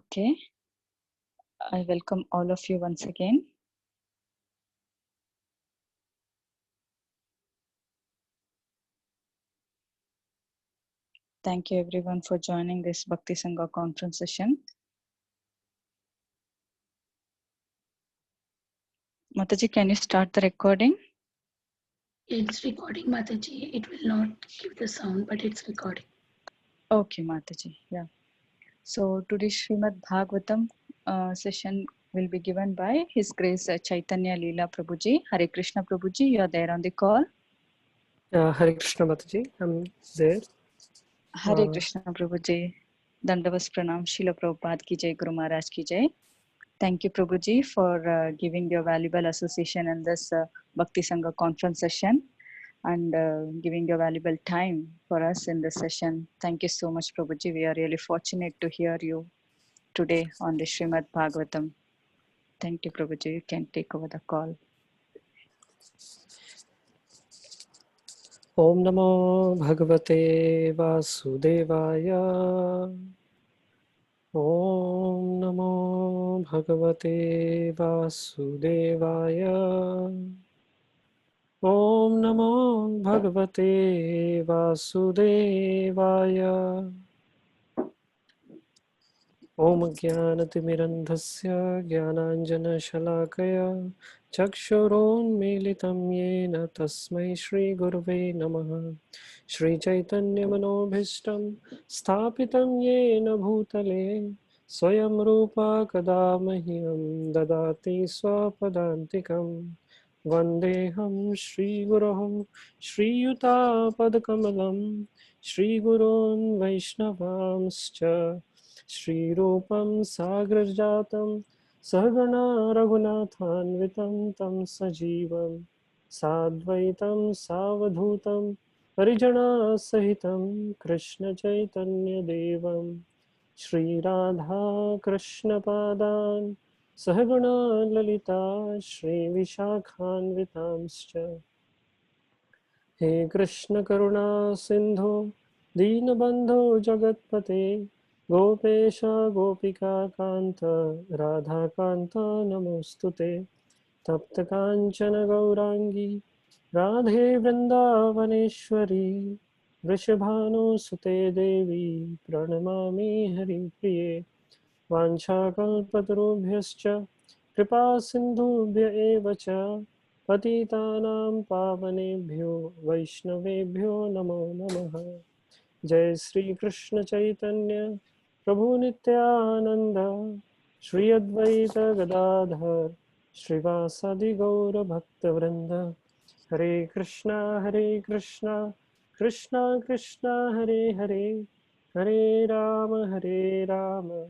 Okay, I welcome all of you once again. Thank you everyone for joining this Bhakti Sangha conference session. Mataji, can you start the recording? It's recording, Mataji. It will not give the sound, but it's recording. Okay, Mataji. Yeah. So today's Srimad Bhagavatam session will be given by His Grace Chaitanya Leela Prabhuji. Hare Krishna Prabhuji, you are there on the call. Hare Krishna Mataji, I'm there. Hare Krishna Prabhuji. Dandavas Pranam, Srila Prabhupada ki jai, Guru Maharaj ki jai. Thank you, Prabhuji, for giving your valuable association in this Bhakti Sangha conference session and giving your valuable time for us in this session. Thank you so much, Prabhuji. We are really fortunate to hear you today on the Srimad Bhagavatam. Thank you, Prabhuji. You can take over the call. Om Namo Bhagavate Vasudevaya. Om Namo Bhagavate Vasudevaya. Om Namo Bhagavate Vasudevaya. Om Jnanatimirandhasya Jnananjana Shalakaya Chakshurunmilitam Yena Tasmai Shri Gurave Namaha Shri Chaitanya Manobhishtam Sthapitam Yena Bhutale Swayam Rupa Kadamahyam Dadati Swapadantikam Vandeham Shri Guruhum Shri Yuta Padkamalam Shri Gurun Vaishnavamscha Shri Rupam Sagrajatam Sahagana Raghunathanvitam Tam Sajivam Sadvaitam Savadhutam Parijana Sahitam Krishna Chaitanya Devam Shri Radha Krishna Padan Sahagana Lalita Shri Vishakhanvitamscha He Krishna Karuna Sindhu Deenabandhu Jagatpate Gopesha Gopika Kanta Radha Kanta Namostute Tapta Kanchana Gaurangi Radhe Vrindavaneshwari Vrishabhanu Sute Devi Pranamami Hari Priye Vanchakalpatarubhyascha Kripa Sindhubhya Eva Cha Patitanam Pavanebhyo Vaishnavebhyo Namo Namaha Jai Sri Krishna Chaitanya Prabhu Nityananda Shri Advaita Gadadhar Srivasadi Gaura Bhakta Vrinda Hare Krishna Krishna Krishna Hare Hare Hare Rama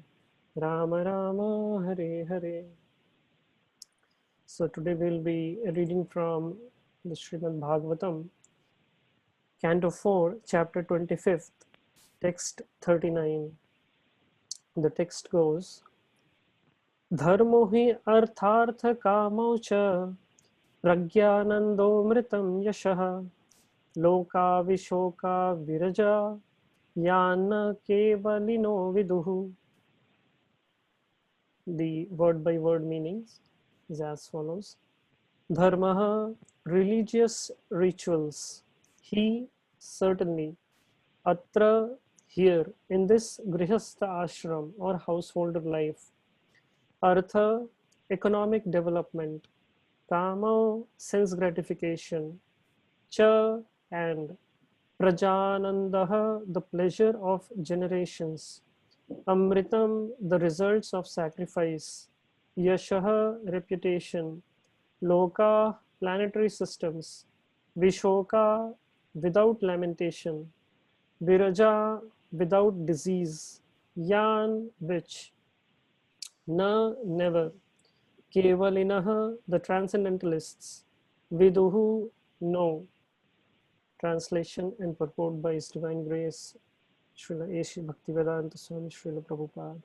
Rama Rama Hare Hare. So today we'll be reading from the Srimad Bhagavatam, Canto 4, Chapter 25th, Text 39. The text goes, Dharmo hi arthartha kamo cha pragyanando mritam yashaha loka vishoka viraja yana kevalino viduhu. The word by word meanings is as follows. Dharma, religious rituals. He, certainly. Atra, here, in this grihastha ashram or householder life. Artha, economic development. Kama, sense gratification. Cha, and Prajanandaha, the pleasure of generations. Amritam, the results of sacrifice. Yashaha, reputation. Loka, planetary systems. Vishoka, without lamentation. Viraja, without disease. Yan, which. Na, never. Kevalinaha, the transcendentalists. Viduhu, no. Translation and purport by His Divine Grace Srila A.C. Bhaktivedanta Swami Srila Prabhupada.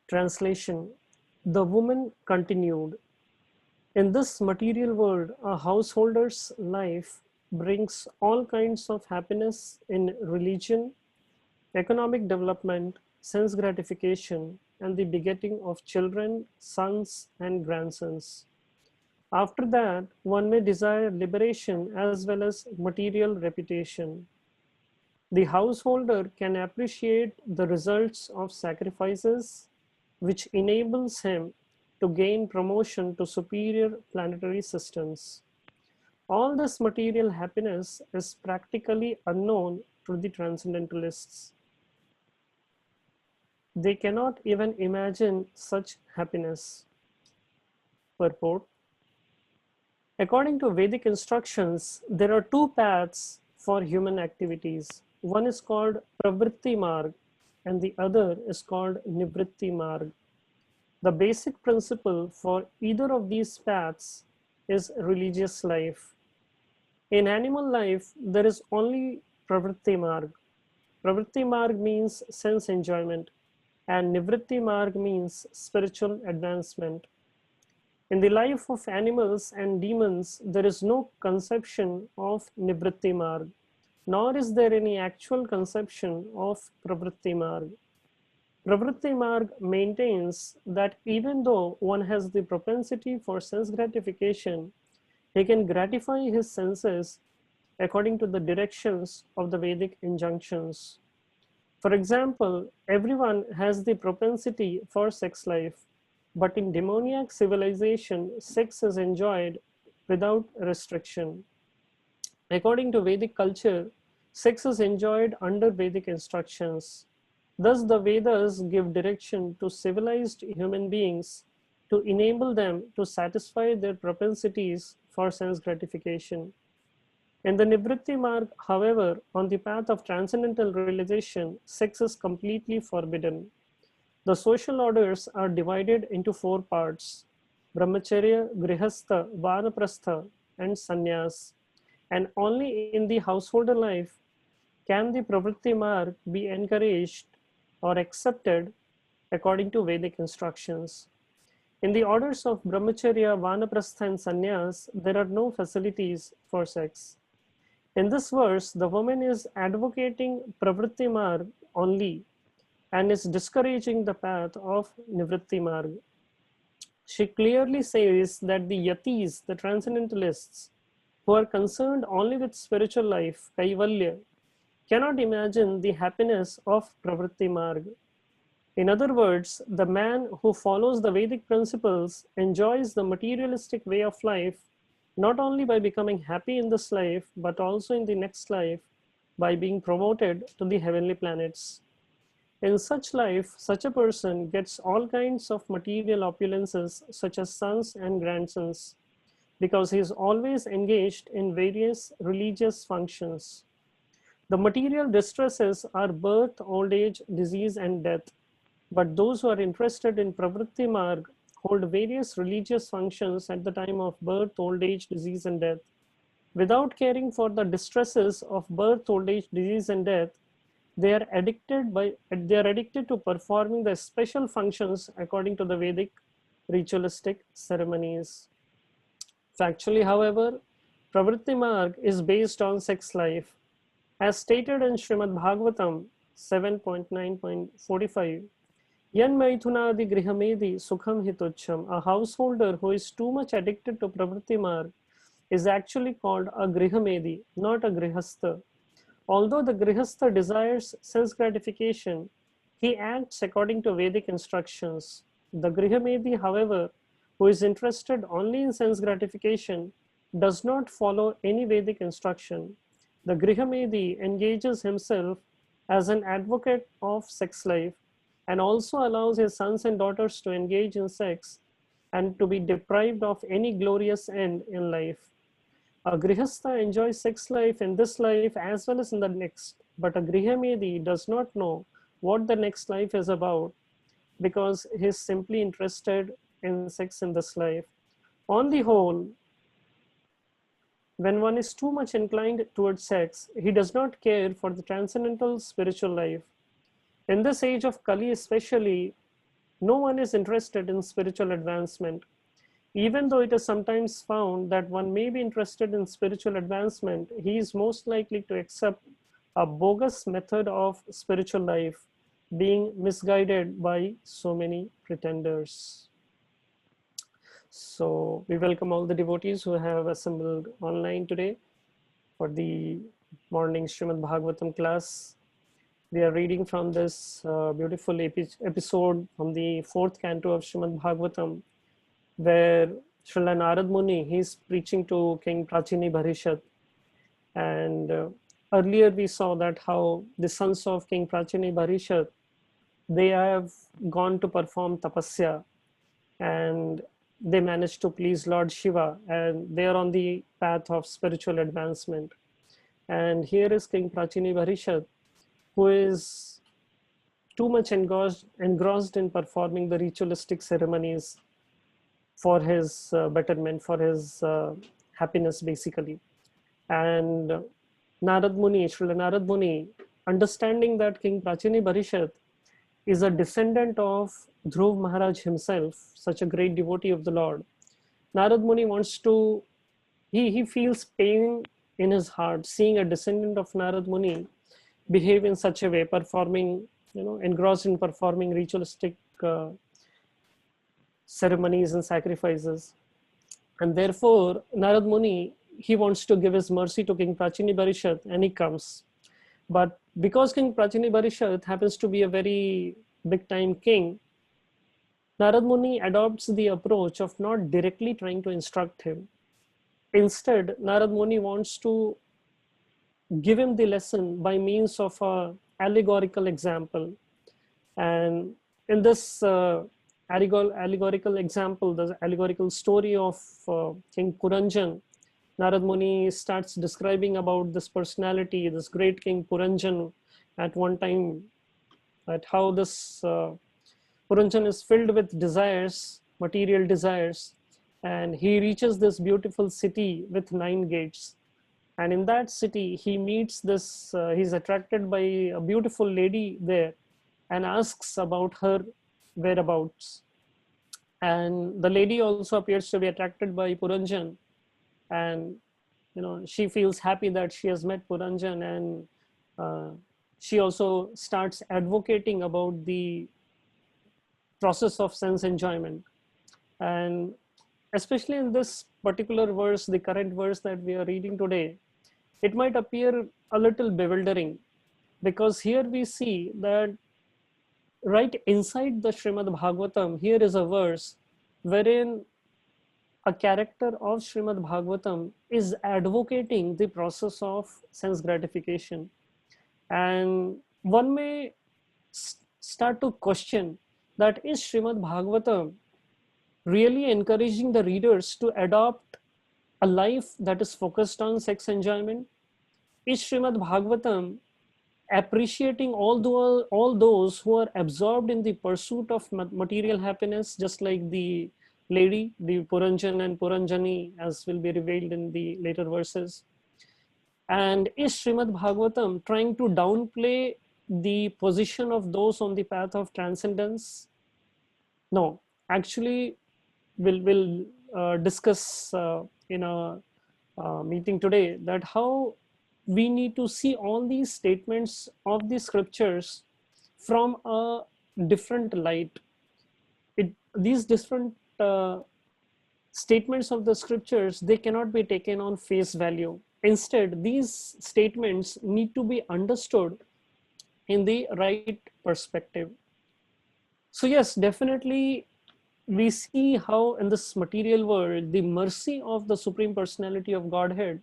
Translation. The woman continued, in this material world, a householder's life brings all kinds of happiness in religion, economic development, sense gratification and the begetting of children, sons, and grandsons. After that, one may desire liberation as well as material reputation. The householder can appreciate the results of sacrifices, which enables him to gain promotion to superior planetary systems. All this material happiness is practically unknown to the transcendentalists. They cannot even imagine such happiness. Purport. According to Vedic instructions, there are two paths for human activities. One is called Pravritti Marg and the other is called Nivritti Marg. The basic principle for either of these paths is religious life. In animal life, there is only Pravritti Marg. Pravritti Marg means sense enjoyment, and Nivritti Marg means spiritual advancement. In the life of animals and demons, there is no conception of Nivritti Marg, nor is there any actual conception of Pravritti Marg. Pravritti Marg maintains that even though one has the propensity for sense gratification, he can gratify his senses according to the directions of the Vedic injunctions. For example, everyone has the propensity for sex life, but in demoniac civilization, sex is enjoyed without restriction. According to Vedic culture, sex is enjoyed under Vedic instructions. Thus, the Vedas give direction to civilized human beings to enable them to satisfy their propensities for sense gratification. In the Nivritti Marg, however, on the path of transcendental realization, sex is completely forbidden. The social orders are divided into four parts: Brahmacharya, Grihastha, Vanaprastha, and Sannyas. And only in the householder life can the Pravritti Marg be encouraged or accepted according to Vedic instructions. In the orders of Brahmacharya, Vanaprastha, and Sannyas, there are no facilities for sex. In this verse, the woman is advocating Pravritti Marg only and is discouraging the path of Nivritti Marg. She clearly says that the yatis, the transcendentalists, who are concerned only with spiritual life, Kaivalya, cannot imagine the happiness of Pravritti Marg. In other words, the man who follows the Vedic principles enjoys the materialistic way of life not only by becoming happy in this life, but also in the next life by being promoted to the heavenly planets. In such life, such a person gets all kinds of material opulences such as sons and grandsons, because he is always engaged in various religious functions. The material distresses are birth, old age, disease, and death. But those who are interested in Pravritti Marg hold various religious functions at the time of birth, old age, disease, and death. Without caring for the distresses of birth, old age, disease, and death, they are addicted to performing the special functions according to the Vedic ritualistic ceremonies. Factually, however, Pravritti Marg is based on sex life. As stated in Srimad Bhagavatam 7.9.45, Yan Maithunadi Grihamedi Sukham Hitucham, a householder who is too much addicted to Pravritti Marg is actually called a Grihamedi, not a Grihastha. Although the Grihastha desires sense gratification, he acts according to Vedic instructions. The Grihamedi, however, who is interested only in sense gratification, does not follow any Vedic instruction. The Grihamedi engages himself as an advocate of sex life and also allows his sons and daughters to engage in sex and to be deprived of any glorious end in life. A Grihastha enjoys sex life in this life as well as in the next, but a Grihamedi does not know what the next life is about because he is simply interested in sex in this life. On the whole, when one is too much inclined towards sex, he does not care for the transcendental spiritual life. In this age of Kali especially, no one is interested in spiritual advancement. Even though it is sometimes found that one may be interested in spiritual advancement, he is most likely to accept a bogus method of spiritual life being misguided by so many pretenders. So we welcome all the devotees who have assembled online today for the morning Srimad Bhagavatam class. We are reading from this beautiful episode from the fourth canto of Srimad Bhagavatam, where Srila Narad Muni, he's preaching to King Prachini Bharishat. And earlier we saw that how the sons of King Prachini Bharishat, they have gone to perform tapasya, and they managed to please Lord Shiva, and they are on the path of spiritual advancement. And here is King Prachini Bharishat, who is too much engrossed in performing the ritualistic ceremonies for his betterment, for his happiness, basically. And Narad Muni, Srila Narad Muni, understanding that King Prachini Bharishat is a descendant of Dhruv Maharaj himself, such a great devotee of the Lord, Narad Muni wants to, he feels pain in his heart seeing a descendant of Narad Muni behave in such a way, performing, engrossed in performing ritualistic ceremonies and sacrifices. And therefore, Narad Muni, he wants to give his mercy to King Prachini Bharishat, and he comes. But because King Prachini Bharishat happens to be a very big time king, Narad Muni adopts the approach of not directly trying to instruct him. Instead, Narad Muni wants to give him the lesson by means of a allegorical example. And in this allegorical example, the allegorical story of King Puranjan, Narad Muni starts describing about this personality, this great King Puranjan, at one time, at how this Puranjan is filled with desires, material desires, and he reaches this beautiful city with 9 gates. And in that city, he meets this, he's attracted by a beautiful lady there and asks about her whereabouts. And the lady also appears to be attracted by Puranjan, and she feels happy that she has met Puranjan, and she also starts advocating about the process of sense enjoyment. And especially in this particular verse, the current verse that we are reading today, it might appear a little bewildering, because here we see that right inside the Srimad Bhagavatam, here is a verse wherein a character of Srimad Bhagavatam is advocating the process of sense gratification. And one may start to question that, is Srimad Bhagavatam really encouraging the readers to adopt a life that is focused on sex enjoyment? Is Srimad Bhagavatam appreciating all those who are absorbed in the pursuit of material happiness, just like the lady, the Puranjan and Puranjani, as will be revealed in the later verses? And is Srimad Bhagavatam trying to downplay the position of those on the path of transcendence? No, actually, we'll discuss in a meeting today that how we need to see all these statements of the scriptures from a different light. These different statements of the scriptures, they cannot be taken on face value. Instead, these statements need to be understood in the right perspective. So yes, definitely we see how in this material world, the mercy of the Supreme Personality of Godhead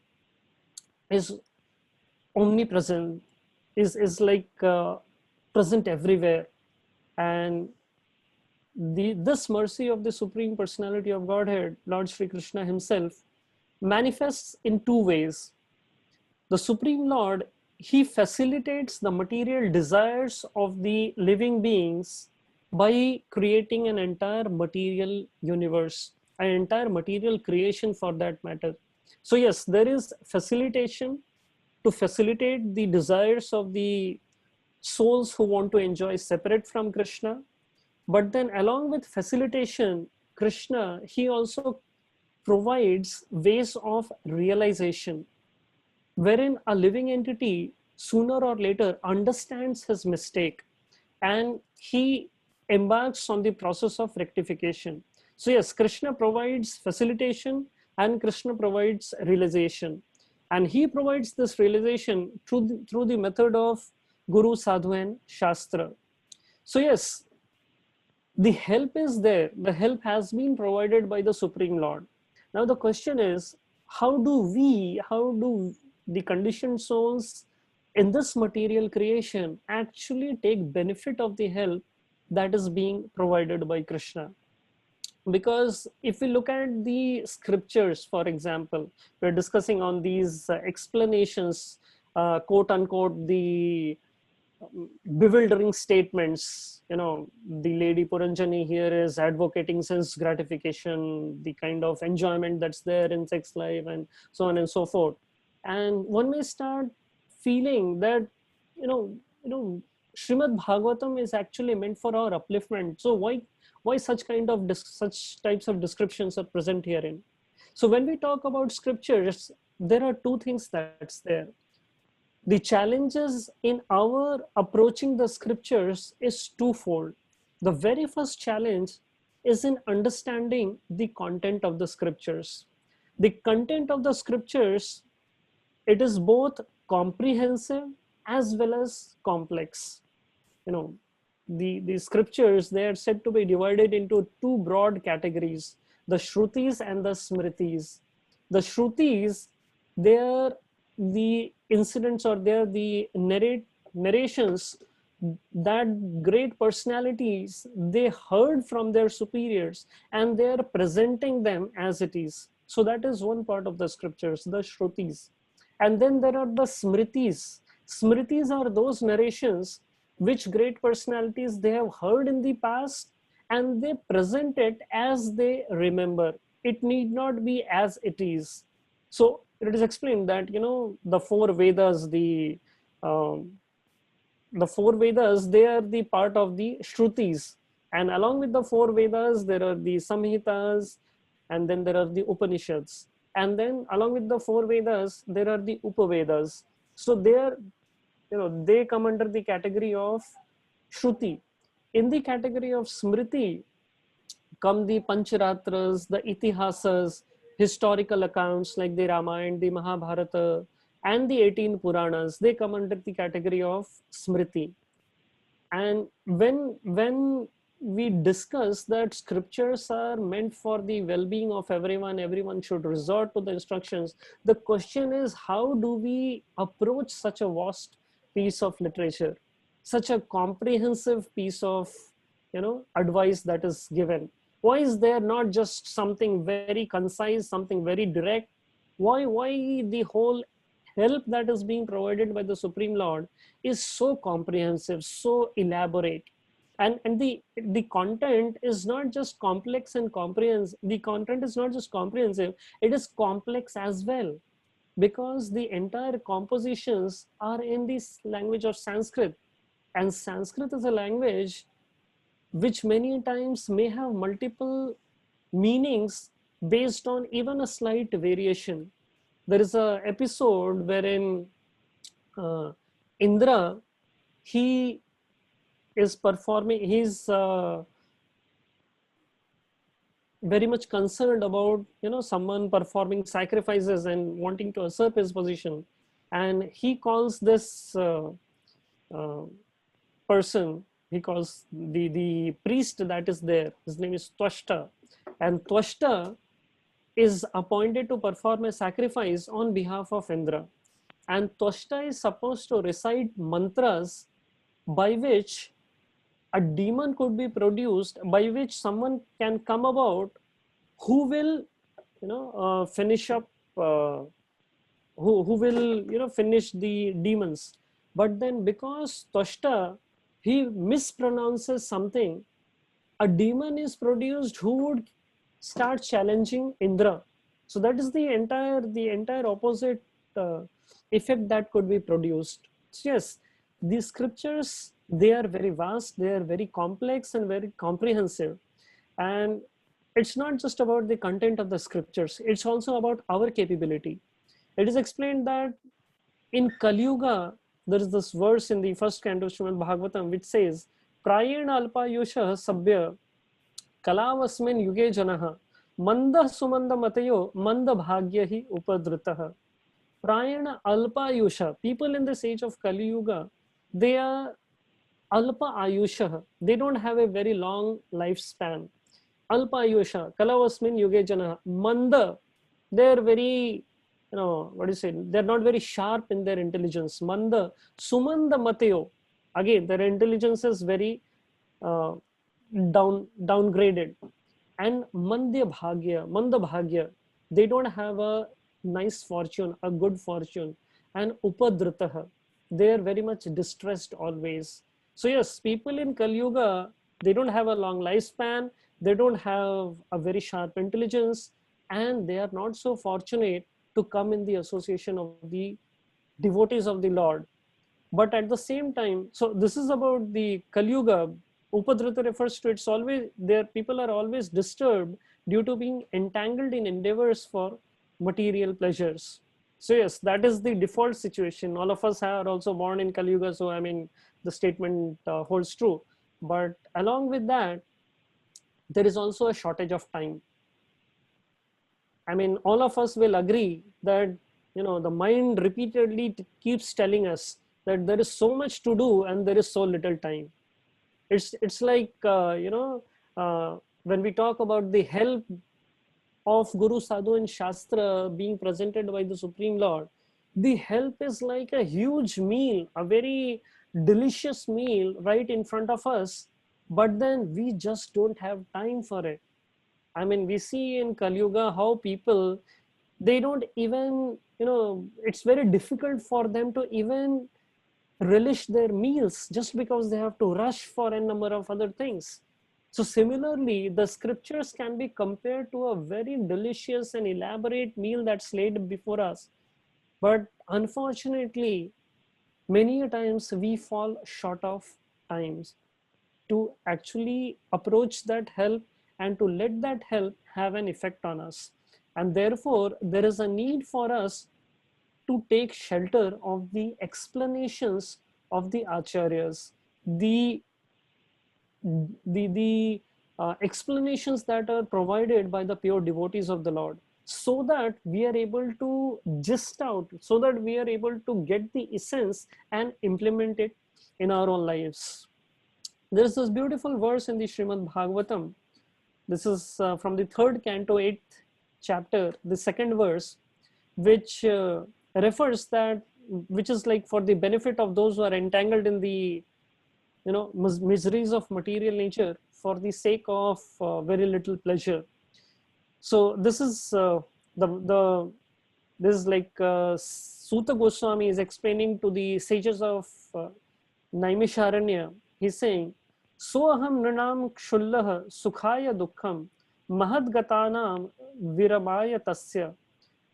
is omnipresent, is like present everywhere. And this mercy of the Supreme Personality of Godhead, Lord Sri Krishna himself, manifests in 2 ways. The Supreme Lord, he facilitates the material desires of the living beings by creating an entire material universe, an entire material creation for that matter. So yes, there is facilitation to facilitate the desires of the souls who want to enjoy separate from Krishna. But then along with facilitation, Krishna, he also provides ways of realization, wherein a living entity sooner or later understands his mistake and he embarks on the process of rectification. So yes, Krishna provides facilitation and Krishna provides realization. And he provides this realization through the method of Guru, Sadhu, and Shastra. So yes, the help is there. The help has been provided by the Supreme Lord. Now the question is, how do the conditioned souls in this material creation actually take benefit of the help that is being provided by Krishna? Because if we look at the scriptures, for example, we're discussing on these explanations, quote unquote, the bewildering statements. The Lady Puranjani here is advocating sense gratification, the kind of enjoyment that's there in sex life, and so on and so forth. And one may start feeling that, Srimad Bhagavatam is actually meant for our upliftment. So why such types of descriptions are present herein? So when we talk about scriptures, there are two things that's there. The challenges in our approaching the scriptures is twofold. The very first challenge is in understanding the content of the scriptures. The content of the scriptures, it is both comprehensive as well as complex. The scriptures, they are said to be divided into two broad categories, the Shrutis and the Smritis. The Shrutis, they are the incidents, or they are the narrations that great personalities, they heard from their superiors and they are presenting them as it is. So that is one part of the scriptures, the Shrutis. And then there are the Smritis. Smritis are those narrations which great personalities, they have heard in the past and they present it as they remember. It need not be as it is. So it is explained that, the four Vedas, the four Vedas, they are the part of the Shrutis. And along with the four Vedas, there are the Samhitas, and then there are the Upanishads. And then along with the four Vedas, there are the Upavedas. So they are, they come under the category of Shruti. In the category of Smriti come the Pancharatras, the Itihasas, historical accounts like the Ramayana, the Mahabharata, and the 18 Puranas. They come under the category of Smriti. And when we discuss that scriptures are meant for the well-being of everyone should resort to the instructions. The question is, how do we approach such a vast piece of literature, such a comprehensive piece of advice that is given? Why is there not just something very concise, something very direct? Why the whole help that is being provided by the Supreme Lord is so comprehensive, so elaborate? And the content is not just complex and comprehensive. The content is not just comprehensive, it is complex as well, because the entire compositions are in this language of Sanskrit. And Sanskrit is a language which many times may have multiple meanings based on even a slight variation. There is an episode wherein Indra, he is performing, he's very much concerned about someone performing sacrifices and wanting to usurp his position, and he calls this person, he calls the priest that is there, his name is Twashta, and Twashta is appointed to perform a sacrifice on behalf of Indra. And Twashta is supposed to recite mantras by which a demon could be produced, by which someone can come about who will finish up who will finish the demons. But then because Twashta, he mispronounces something, a demon is produced who would start challenging Indra. So that is the entire opposite effect that could be produced. So yes, these scriptures, they are very vast, they are very complex and very comprehensive. And it's not just about the content of the scriptures, it's also about our capability. It is explained that in Kali Yuga, there is this verse in the first canto of Srimad Bhagavatam which says प्रायेण अल्पायुषः सभ्य कलावस्मिन् युगे जनः मंदः सुमन्दमतयो मंदभाग्य हि उपद्रुतः. Prayana Alpa Ayusha. People in this age of Kali Yuga, they are Alpa Ayusha. They don't have a very long lifespan. Alpa Ayusha. Kalavasmin Yuge Jana. Manda. They're very, what do you say? They're not very sharp in their intelligence. Manda. Sumanda Mateo. Again, their intelligence is very downgraded. And Mandya Bhagya. They don't have a nice fortune, a good fortune. And Upadritaha, they are very much distressed always. So yes, people in Kali Yuga, they don't have a long lifespan, they don't have a very sharp intelligence, and they are not so fortunate to come in the association of the devotees of the Lord. But at the same time, so this is about the Kali Yuga. Upadrita refers to, it's always there, people are always disturbed due to being entangled in endeavors for material pleasures. So yes, that is the default situation. All of us are also born in Kali Yuga, so I mean the statement holds true. But along with that, there is also a shortage of time. I mean, all of us will agree that the mind repeatedly keeps telling us that there is so much to do and there is so little time. It's like when we talk about the help of Guru, Sadhu and Shastra being presented by the Supreme Lord, the help is like a huge meal, a very delicious meal right in front of us, but then we just don't have time for it. I mean, we see in Kali Yuga how people, they don't even, it's very difficult for them to even relish their meals just because they have to rush for a number of other things. So similarly, the scriptures can be compared to a very delicious and elaborate meal that's laid before us. But unfortunately, many a times we fall short of times to actually approach that help and to let that help have an effect on us. And therefore, there is a need for us to take shelter of the explanations of the acharyas, the explanations that are provided by the pure devotees of the Lord, so that we are able to gist out, so that we are able to get the essence and implement it in our own lives. There is this beautiful verse in the Srimad Bhagavatam. This is from the 3rd canto, 8th chapter, the 2nd verse, which refers that, which is like for the benefit of those who are entangled in the miseries of material nature for the sake of very little pleasure. So this is this is like Suta Goswami is explaining to the sages of Naimisharanya. He's saying, Soham nrinam kshullah sukhaya dukkham mahadgatanam viramaya tasya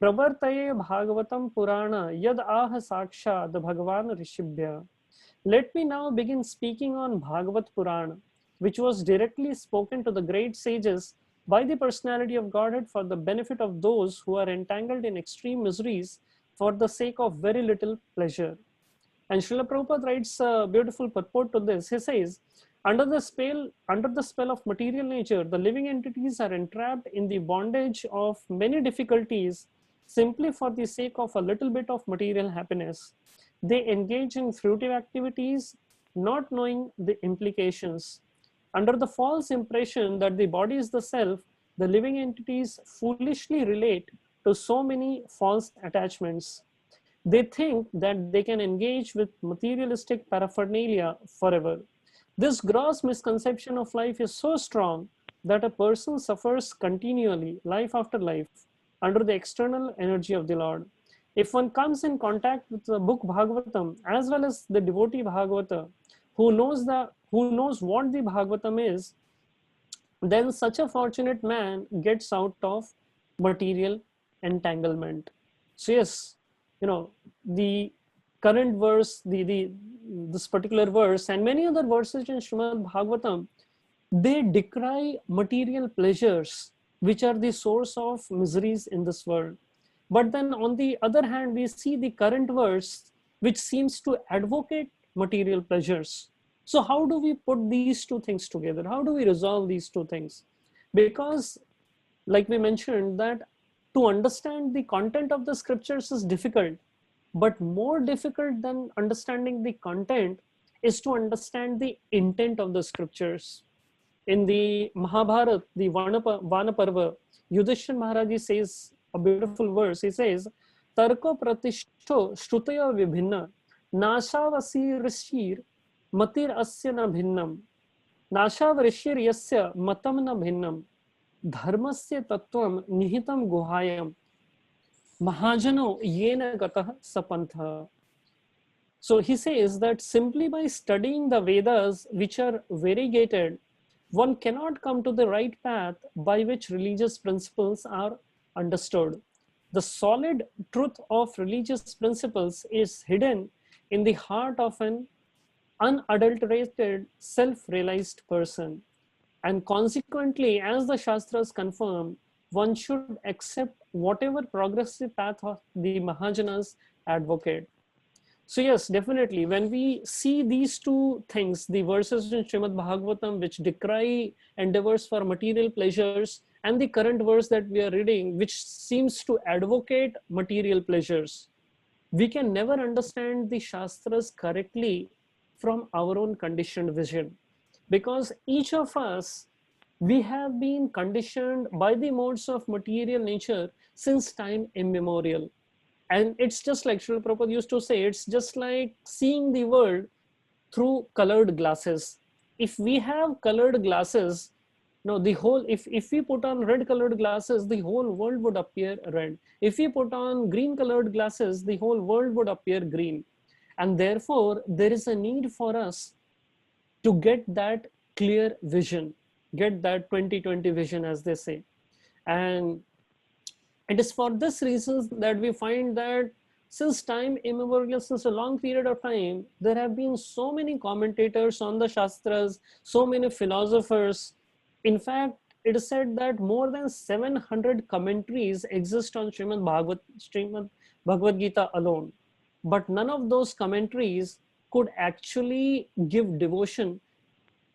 pravartaye bhagavatam purana yad aha sakshad bhagavan rishibhya. Let me now begin speaking on Bhagavat Purana, which was directly spoken to the great sages by the personality of Godhead for the benefit of those who are entangled in extreme miseries for the sake of very little pleasure. And Srila Prabhupada writes a beautiful purport to this. He says, under the spell of material nature, the living entities are entrapped in the bondage of many difficulties simply for the sake of a little bit of material happiness. They engage in fruitive activities, not knowing the implications. Under the false impression that the body is the self, the living entities foolishly relate to so many false attachments. They think that they can engage with materialistic paraphernalia forever. This gross misconception of life is so strong that a person suffers continually, life after life, under the external energy of the Lord. If one comes in contact with the book Bhagavatam as well as the devotee Bhagavata, who knows what the Bhagavatam is, then such a fortunate man gets out of material entanglement. So yes, the current verse, this particular verse and many other verses in Srimad Bhagavatam, they decry material pleasures which are the source of miseries in this world. But then on the other hand, we see the current verse which seems to advocate material pleasures. So how do we put these two things together? How do we resolve these two things? Because like we mentioned, that to understand the content of the scriptures is difficult, but more difficult than understanding the content is to understand the intent of the scriptures. In the Mahabharata, the Vanaparva, Yudhishthir Maharaj says a beautiful verse. He says, Tarko pratishto shrutaya vibhinna nashavasi rishir matir asya na bhinnam nashav rishir yasya matam na bhinnam dharmasya tattvam nihitam guhayam mahajano yena gatah sapantha. So he says that simply by studying the Vedas, which are variegated, one cannot come to the right path by which religious principles are understood. The solid truth of religious principles is hidden in the heart of an unadulterated, self-realized person. And consequently, as the Shastras confirm, one should accept whatever progressive path of the Mahajanas advocate. So yes, definitely, when we see these two things, the verses in Srimad Bhagavatam which decry endeavors for material pleasures, and the current verse that we are reading which seems to advocate material pleasures, we can never understand the Shastras correctly from our own conditioned vision. Because each of us, we have been conditioned by the modes of material nature since time immemorial. And it's just like Srila Prabhupada used to say, it's just like seeing the world through colored glasses. If we have colored glasses, no, the whole, if we put on red colored glasses, the whole world would appear red. If we put on green colored glasses, the whole world would appear green. And therefore, there is a need for us to get that clear vision, get that 2020 vision, as they say. And it is for this reason that we find that since time immemorial, since a long period of time, there have been so many commentators on the Shastras, so many philosophers. In fact, it is said that more than 700 commentaries exist on Srimad Bhagavad Gita alone. But none of those commentaries could actually give devotion,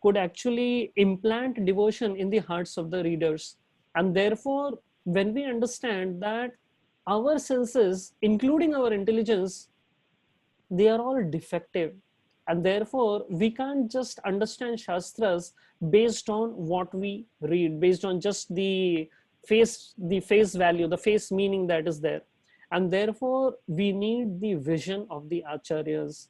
could actually implant devotion in the hearts of the readers. And therefore, when we understand that our senses, including our intelligence, they are all defective, and therefore we can't just understand Shastras based on what we read, based on just the face value, the face meaning that is there. And therefore we need the vision of the Acharyas.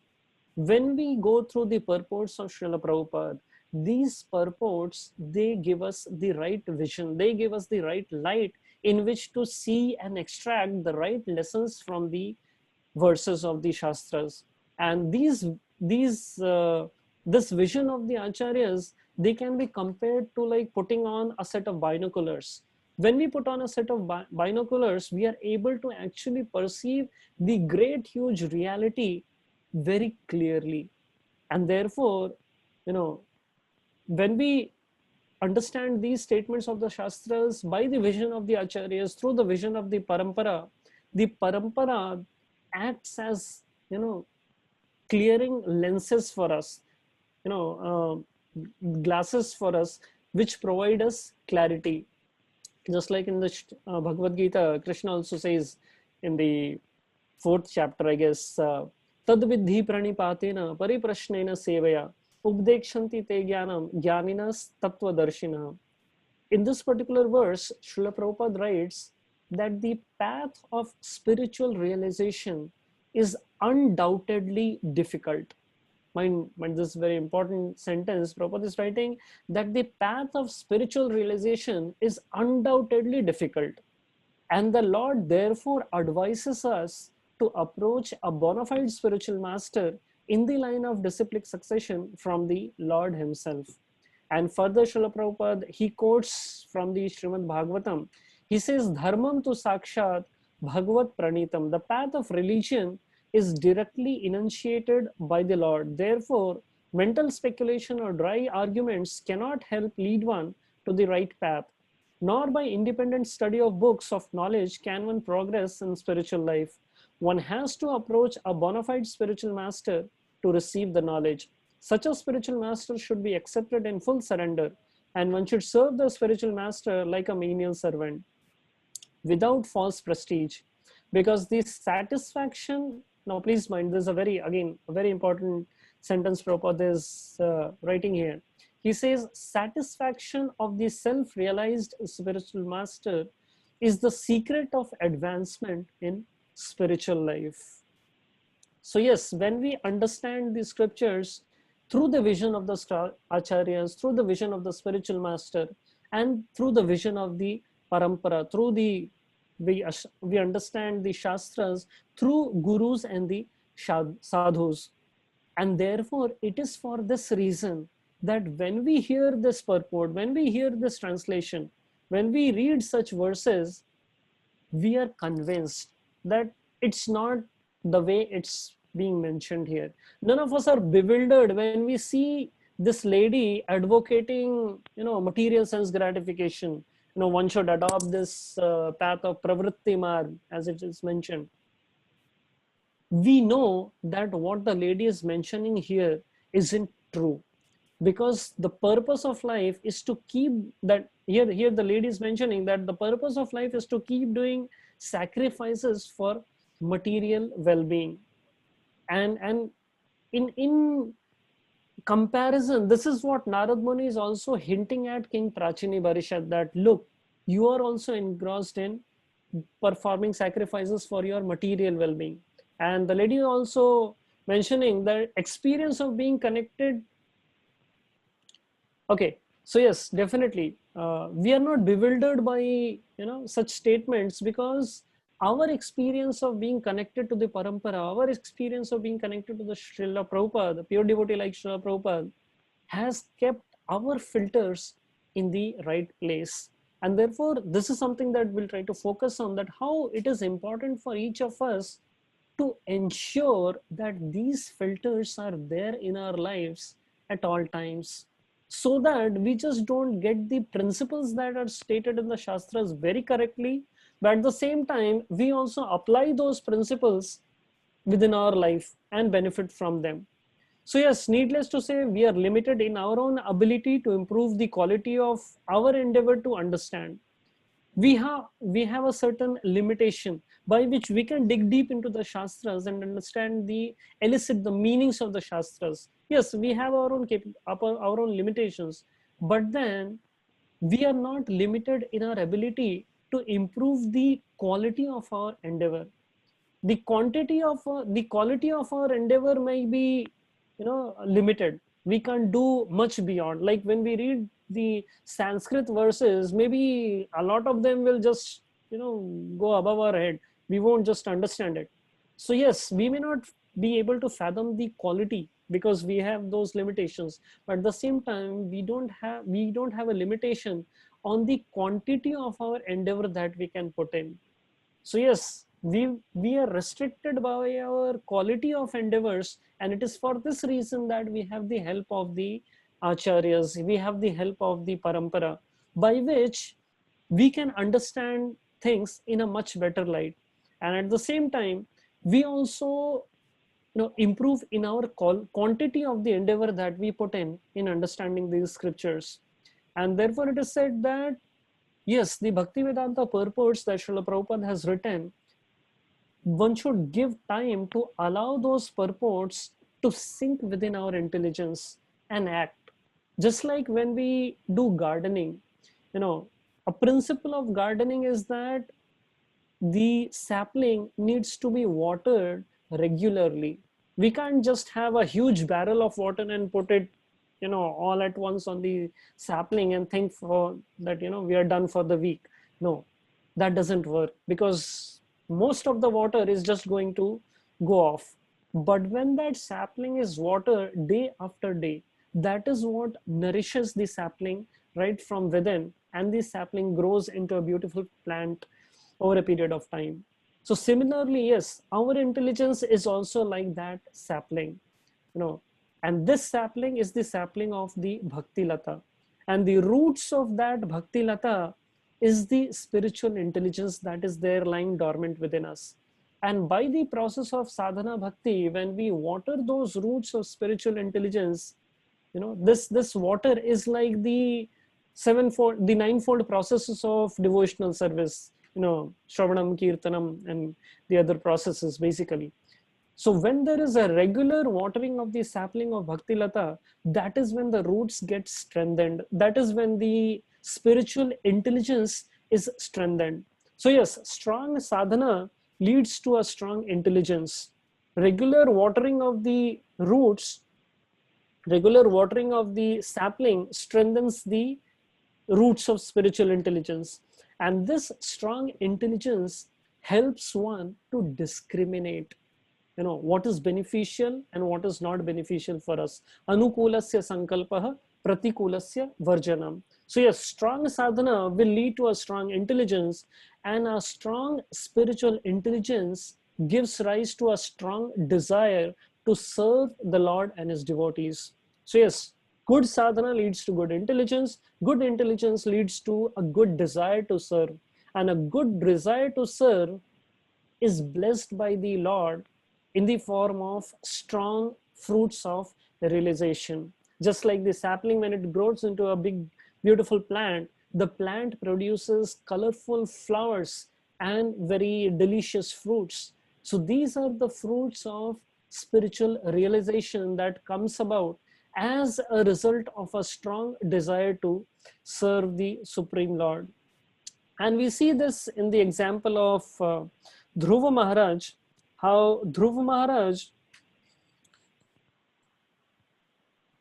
When we go through the purports of Srila Prabhupada, these purports, they give us the right vision, they give us the right light in which to see and extract the right lessons from the verses of the Shastras. And this vision of the Acharyas, they can be compared to like putting on a set of binoculars. When we put on a set of binoculars, we are able to actually perceive the great, huge reality very clearly. And therefore, when we understand these statements of the Shastras by the vision of the Acharyas, through the vision of the Parampara acts as, clearing lenses for us, glasses for us, which provide us clarity. Just like in the Bhagavad Gita, Krishna also says in the 4th chapter, I guess, Tad vidhi pranipatena pariprashnena sevaya updekshanti te jnanam jnaninas tattvadarshina. In this particular verse, Srila Prabhupada writes that the path of spiritual realization is undoubtedly difficult. Mind this very important sentence. Prabhupada is writing that the path of spiritual realization is undoubtedly difficult. And the Lord therefore advises us to approach a bona fide spiritual master in the line of disciplic succession from the Lord himself. And further, Srila Prabhupada, he quotes from the Srimad Bhagavatam. He says, Dharmam tu sakshat bhagavat pranitam. The path of religion is directly enunciated by the Lord. Therefore, mental speculation or dry arguments cannot help lead one to the right path. Nor by independent study of books of knowledge can one progress in spiritual life. One has to approach a bona fide spiritual master to receive the knowledge. Such a spiritual master should be accepted in full surrender, and one should serve the spiritual master like a menial servant without false prestige, because the satisfaction, now please mind, this is a very, again, a very important sentence Prabhupada is writing here. He says, satisfaction of the self-realized spiritual master is the secret of advancement in spiritual life. So yes, when we understand the scriptures through the vision of the acharyas, through the vision of the spiritual master, and through the vision of the parampara, through the we understand the shastras through gurus and the sadhus. And therefore, it is for this reason that when we hear this purport, when we hear this translation, when we read such verses, we are convinced that it's not the way it's being mentioned here. None of us are bewildered when we see this lady advocating, material sense gratification. One should adopt this path of pravritti marg, as it is mentioned. We know that what the lady is mentioning here isn't true, because the purpose of life is to keep that here the lady is mentioning that the purpose of life is to keep doing sacrifices for material well-being. And in comparison, this is what Narad Muni is also hinting at King Prachini Barishad, that look, you are also engrossed in performing sacrifices for your material well-being. And the lady is also mentioning the experience of being connected. Okay, so yes, definitely, we are not bewildered by such statements, because our experience of being connected to the parampara, our experience of being connected to the Srila Prabhupada, the pure devotee like Srila Prabhupada, has kept our filters in the right place. And therefore, this is something that we'll try to focus on, that how it is important for each of us to ensure that these filters are there in our lives at all times, so that we just don't get the principles that are stated in the Shastras very correctly, but at the same time, we also apply those principles within our life and benefit from them. So yes, needless to say, we are limited in our own ability to improve the quality of our endeavor to understand. We have a certain limitation by which we can dig deep into the Shastras and understand elicit the meanings of the Shastras. Yes, we have our own limitations, but then we are not limited in our ability to improve the quality of our endeavor. The quality of our endeavor may be limited. We can't do much beyond. Like when we read the Sanskrit verses, maybe a lot of them will just go above our head. We won't just understand it. So yes, we may not be able to fathom the quality because we have those limitations, but at the same time, we don't have a limitation on the quantity of our endeavor that we can put in. So yes, we are restricted by our quality of endeavors, and it is for this reason that we have the help of the acharyas, we have the help of the parampara, by which we can understand things in a much better light. And at the same time, we also improve in our quantity of the endeavor that we put in understanding these scriptures. And therefore it is said that yes, the Bhaktivedanta purports that Srila Prabhupada has written, one should give time to allow those purports to sink within our intelligence and act. Just like when we do gardening, a principle of gardening is that the sapling needs to be watered regularly. We can't just have a huge barrel of water and put it all at once on the sapling and think for that we are done for the week. No, that doesn't work, because most of the water is just going to go off. But when that sapling is watered day after day, that is what nourishes the sapling right from within, and the sapling grows into a beautiful plant over a period of time. So similarly, yes, our intelligence is also like that sapling, and this sapling is the sapling of the Bhakti Lata. And the roots of that Bhakti Lata is the spiritual intelligence that is there lying dormant within us. And by the process of sadhana bhakti, when we water those roots of spiritual intelligence, this water is like the ninefold processes of devotional service, shravanam, kirtanam, and the other processes basically. So when there is a regular watering of the sapling of Bhakti Lata, that is when the roots get strengthened. That is when the spiritual intelligence is strengthened. So yes, strong sadhana leads to a strong intelligence. Regular watering of the roots, regular watering of the sapling strengthens the roots of spiritual intelligence. And this strong intelligence helps one to discriminate what is beneficial and what is not beneficial for us. Anukulasya sankalpah pratikulasya varjanam. So yes, strong sadhana will lead to a strong intelligence, and a strong spiritual intelligence gives rise to a strong desire to serve the Lord and his devotees. So yes, good sadhana leads to good intelligence leads to a good desire to serve, and a good desire to serve is blessed by the Lord in the form of strong fruits of realization. Just like the sapling, when it grows into a big, beautiful plant, the plant produces colorful flowers and very delicious fruits. So these are the fruits of spiritual realization that comes about as a result of a strong desire to serve the Supreme Lord. And we see this in the example of Dhruva Maharaj, how Dhruva Maharaj,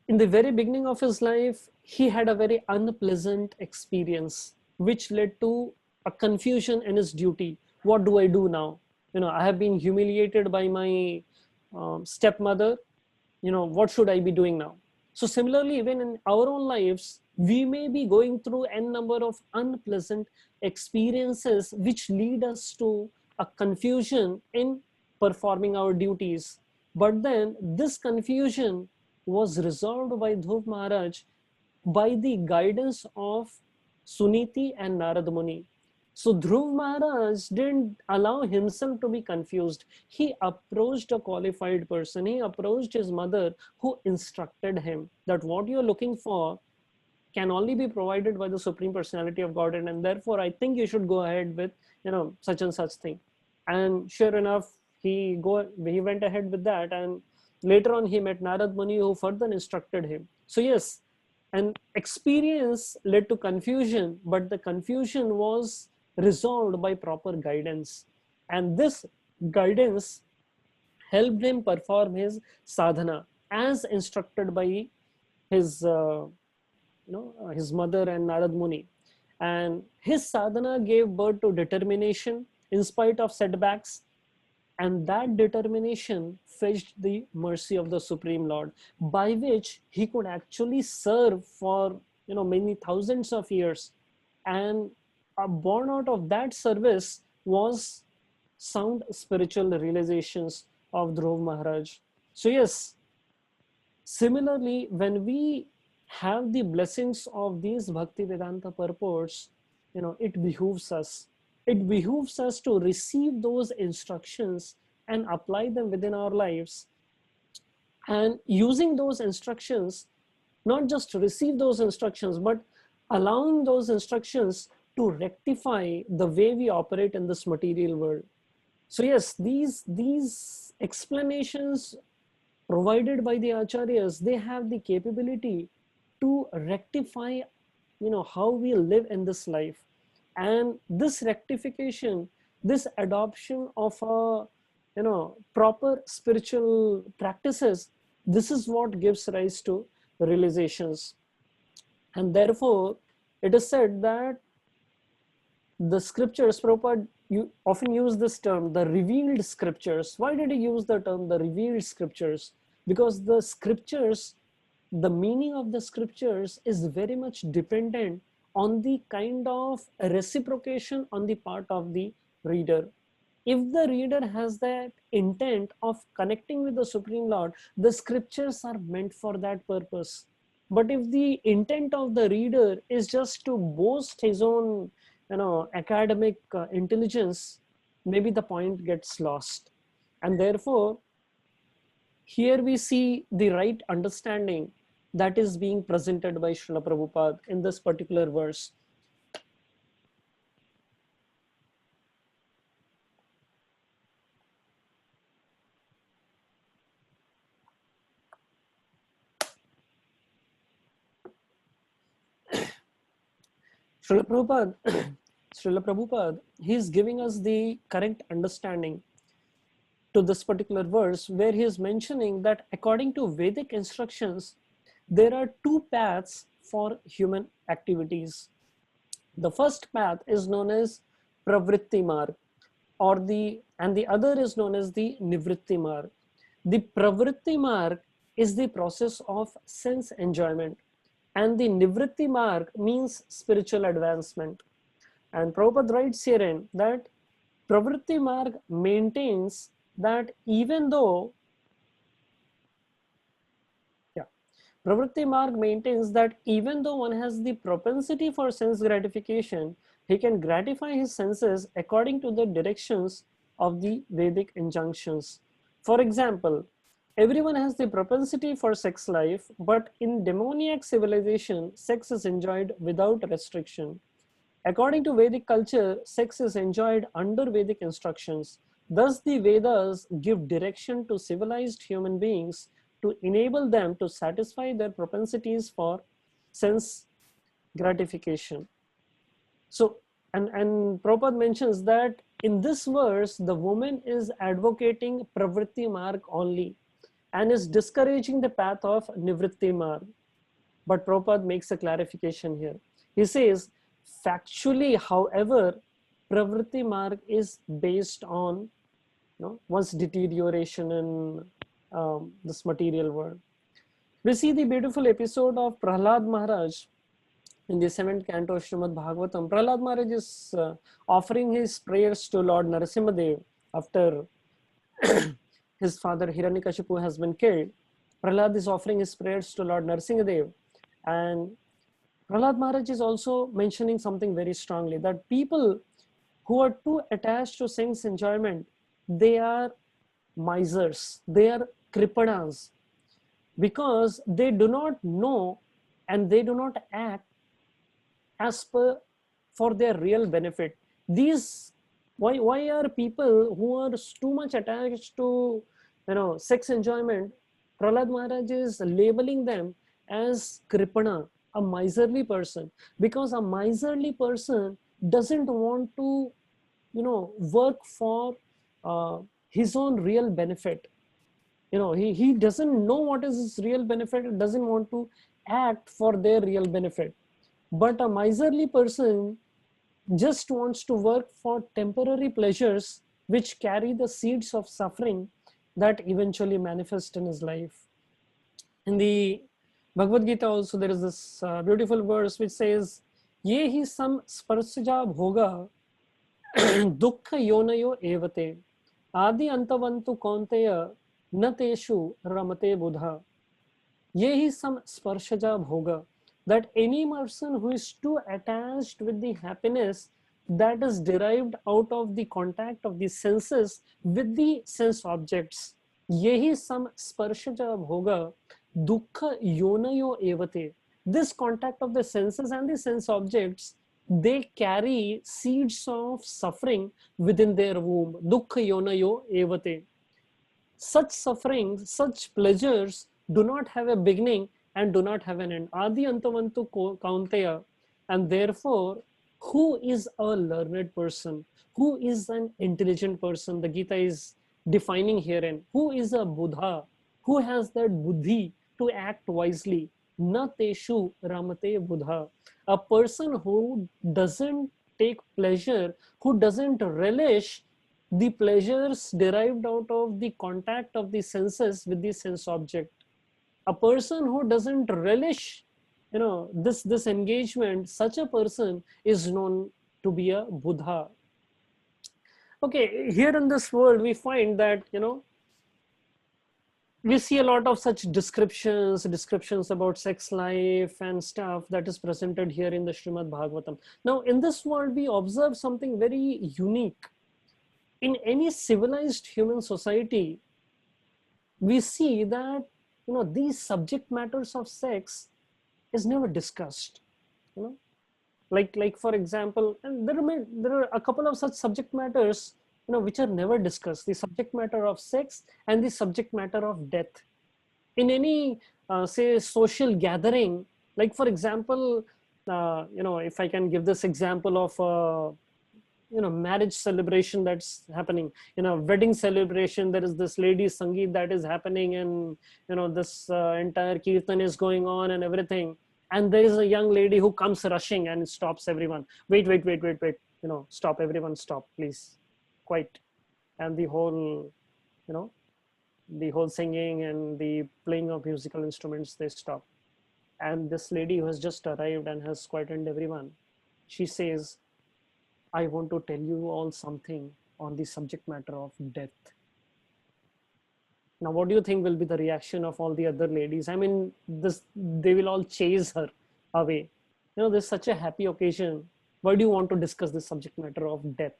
in the very beginning of his life, he had a very unpleasant experience, which led to a confusion in his duty. What do I do now? I have been humiliated by my stepmother. What should I be doing now? So similarly, even in our own lives, we may be going through n number of unpleasant experiences which lead us to a confusion in performing our duties. But then this confusion was resolved by Dhruv Maharaj by the guidance of Suniti and Narad Muni. So Dhruv Maharaj didn't allow himself to be confused. He approached a qualified person. He approached his mother, who instructed him that what you're looking for can only be provided by the Supreme Personality of Godhead, and therefore I think you should go ahead with such and such thing. And sure enough, he went ahead with that, and later on he met Narad Muni, who further instructed him. So yes, an experience led to confusion, but the confusion was resolved by proper guidance, and this guidance helped him perform his sadhana as instructed by his his mother and Narad Muni. And his sadhana gave birth to determination in spite of setbacks, and that determination fetched the mercy of the Supreme Lord, by which he could actually serve for many thousands of years. And born out of that service was sound spiritual realizations of Dhruv Maharaj. So yes, similarly, when we have the blessings of these Bhakti Vedanta purports, it behooves us. It behooves us to receive those instructions and apply them within our lives. And using those instructions, not just to receive those instructions, but allowing those instructions to rectify the way we operate in this material world. So yes, these explanations provided by the acharyas, they have the capability to rectify how we live in this life. And this rectification, this adoption of a proper spiritual practices, this is what gives rise to realizations. And therefore it is said that the scriptures, Prabhupada, you often use this term, the revealed scriptures. Why did he use the term the revealed scriptures? Because the scriptures, the meaning of the scriptures is very much dependent on the kind of reciprocation on the part of the reader. If the reader has that intent of connecting with the Supreme Lord, the scriptures are meant for that purpose. But if the intent of the reader is just to boast his own academic intelligence, maybe the point gets lost. And therefore, here we see the right understanding that is being presented by Srila Prabhupada in this particular verse. Srila Prabhupada, Srila Prabhupada, he is giving us the correct understanding to this particular verse, where he is mentioning that according to Vedic instructions, there are two paths for human activities. The first path is known as Pravritti Marg, and the other is known as the Nivritti Marg. The Pravritti Marg is the process of sense enjoyment, and the Nivritti Marg means spiritual advancement. And Prabhupada writes herein that Pravritti Marg maintains that even though Pravritti Marg maintains that even though one has the propensity for sense gratification, he can gratify his senses according to the directions of the Vedic injunctions. For example, everyone has the propensity for sex life, but in demoniac civilization, sex is enjoyed without restriction. According to Vedic culture, sex is enjoyed under Vedic instructions. Thus, the Vedas give direction to civilized human beings to enable them to satisfy their propensities for sense gratification. So, and Prabhupada mentions that in this verse, the woman is advocating Pravritti Marg only and is discouraging the path of Nivritti Marg. But Prabhupada makes a clarification here. He says, factually, however, Pravritti Marg is based on one's deterioration in this material world. We see the beautiful episode of Prahlad Maharaj in the 7th canto of Srimad Bhagavatam. Prahlad Maharaj is offering his prayers to Lord Narasimhadev after his father Hiranyakashipu has been killed. Prahlad is offering his prayers to Lord Narasimhadev, and Prahlad Maharaj is also mentioning something very strongly, that people who are too attached to sense enjoyment, they are misers, they are kripanas, because they do not know and they do not act as per for their real benefit. These why are people who are too much attached to sex enjoyment, Prahlad Maharaj is labeling them as kripana, a miserly person, because a miserly person doesn't want to work for his own real benefit. He doesn't know what is his real benefit, doesn't want to act for their real benefit. But a miserly person just wants to work for temporary pleasures which carry the seeds of suffering that eventually manifest in his life. In the Bhagavad Gita also, there is this beautiful verse which says, ye hi sam sparsaja bhoga dukkha yonayo evate adi antavantu kaunteya na teshu ramate buddha. Ye hi sam sparshaja bhoga, that any person who is too attached with the happiness that is derived out of the contact of the senses with the sense objects, yehi sam sparshaja bhoga dukkha yonayo evate. This contact of the senses and the sense objects, they carry seeds of suffering within their womb. Dukkha yonayo evate. Such sufferings, such pleasures do not have a beginning and do not have an end. Adi antavantu kaunteya. And therefore, who is a learned person? Who is an intelligent person? The Gita is defining herein. Who is a Buddha? Who has that buddhi to act wisely? Na teshu ramate Buddha. A person who doesn't take pleasure, who doesn't relish the pleasures derived out of the contact of the senses with the sense object. A person who doesn't relish this engagement, such a person is known to be a Buddha. Okay, here in this world we find that we see a lot of such descriptions about sex life and stuff that is presented here in the Srimad Bhagavatam. Now in this world we observe something very unique. in any civilized human society, we see that, you know, these subject matters of sex is never discussed, you know, like for example, and there are a couple of such subject matters, you know, which are never discussed: the subject matter of sex and the subject matter of death. In any say social gathering, like for example, you know, if I can give this example of you know, marriage celebration that's happening, you know, wedding celebration, there is this lady sangeet that is happening, and you know, this entire kirtan is going on and everything, and there is a young lady who comes rushing and stops everyone. Wait, you know, stop, everyone stop, please, quiet. And the whole, you know, the whole singing and the playing of musical instruments, they stop. And this lady who has just arrived and has quietened everyone, she says, I want to tell you all something on the subject matter of death. Now, what do you think will be the reaction of all the other ladies? I mean, this, they will all chase her away. You know, there's such a happy occasion. Why do you want to discuss the subject matter of death?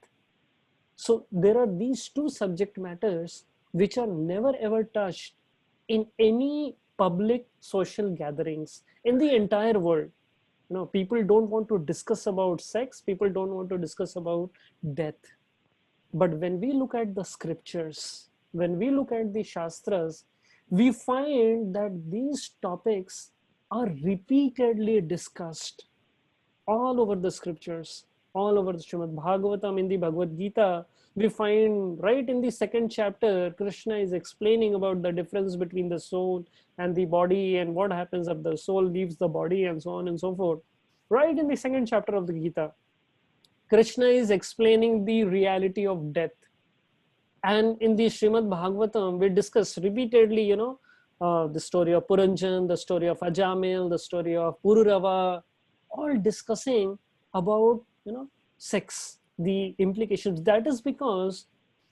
So there are these two subject matters which are never ever touched in any public social gatherings in the entire world. You know, people don't want to discuss about sex, people don't want to discuss about death. But when we look at the scriptures, when we look at the Shastras, we find that these topics are repeatedly discussed all over the scriptures, all over the Srimad Bhagavatam. In the Bhagavad Gita, we find right in the second chapter, Krishna is explaining about the difference between the soul and the body, and what happens if the soul leaves the body, and so on and so forth. Right in the second chapter of the Gita, Krishna is explaining the reality of death. And in the Srimad Bhagavatam, we discuss repeatedly, you know, the story of Puranjan, the story of Ajamil, the story of Pururava, all discussing about, you know, sex, the implications. That is because,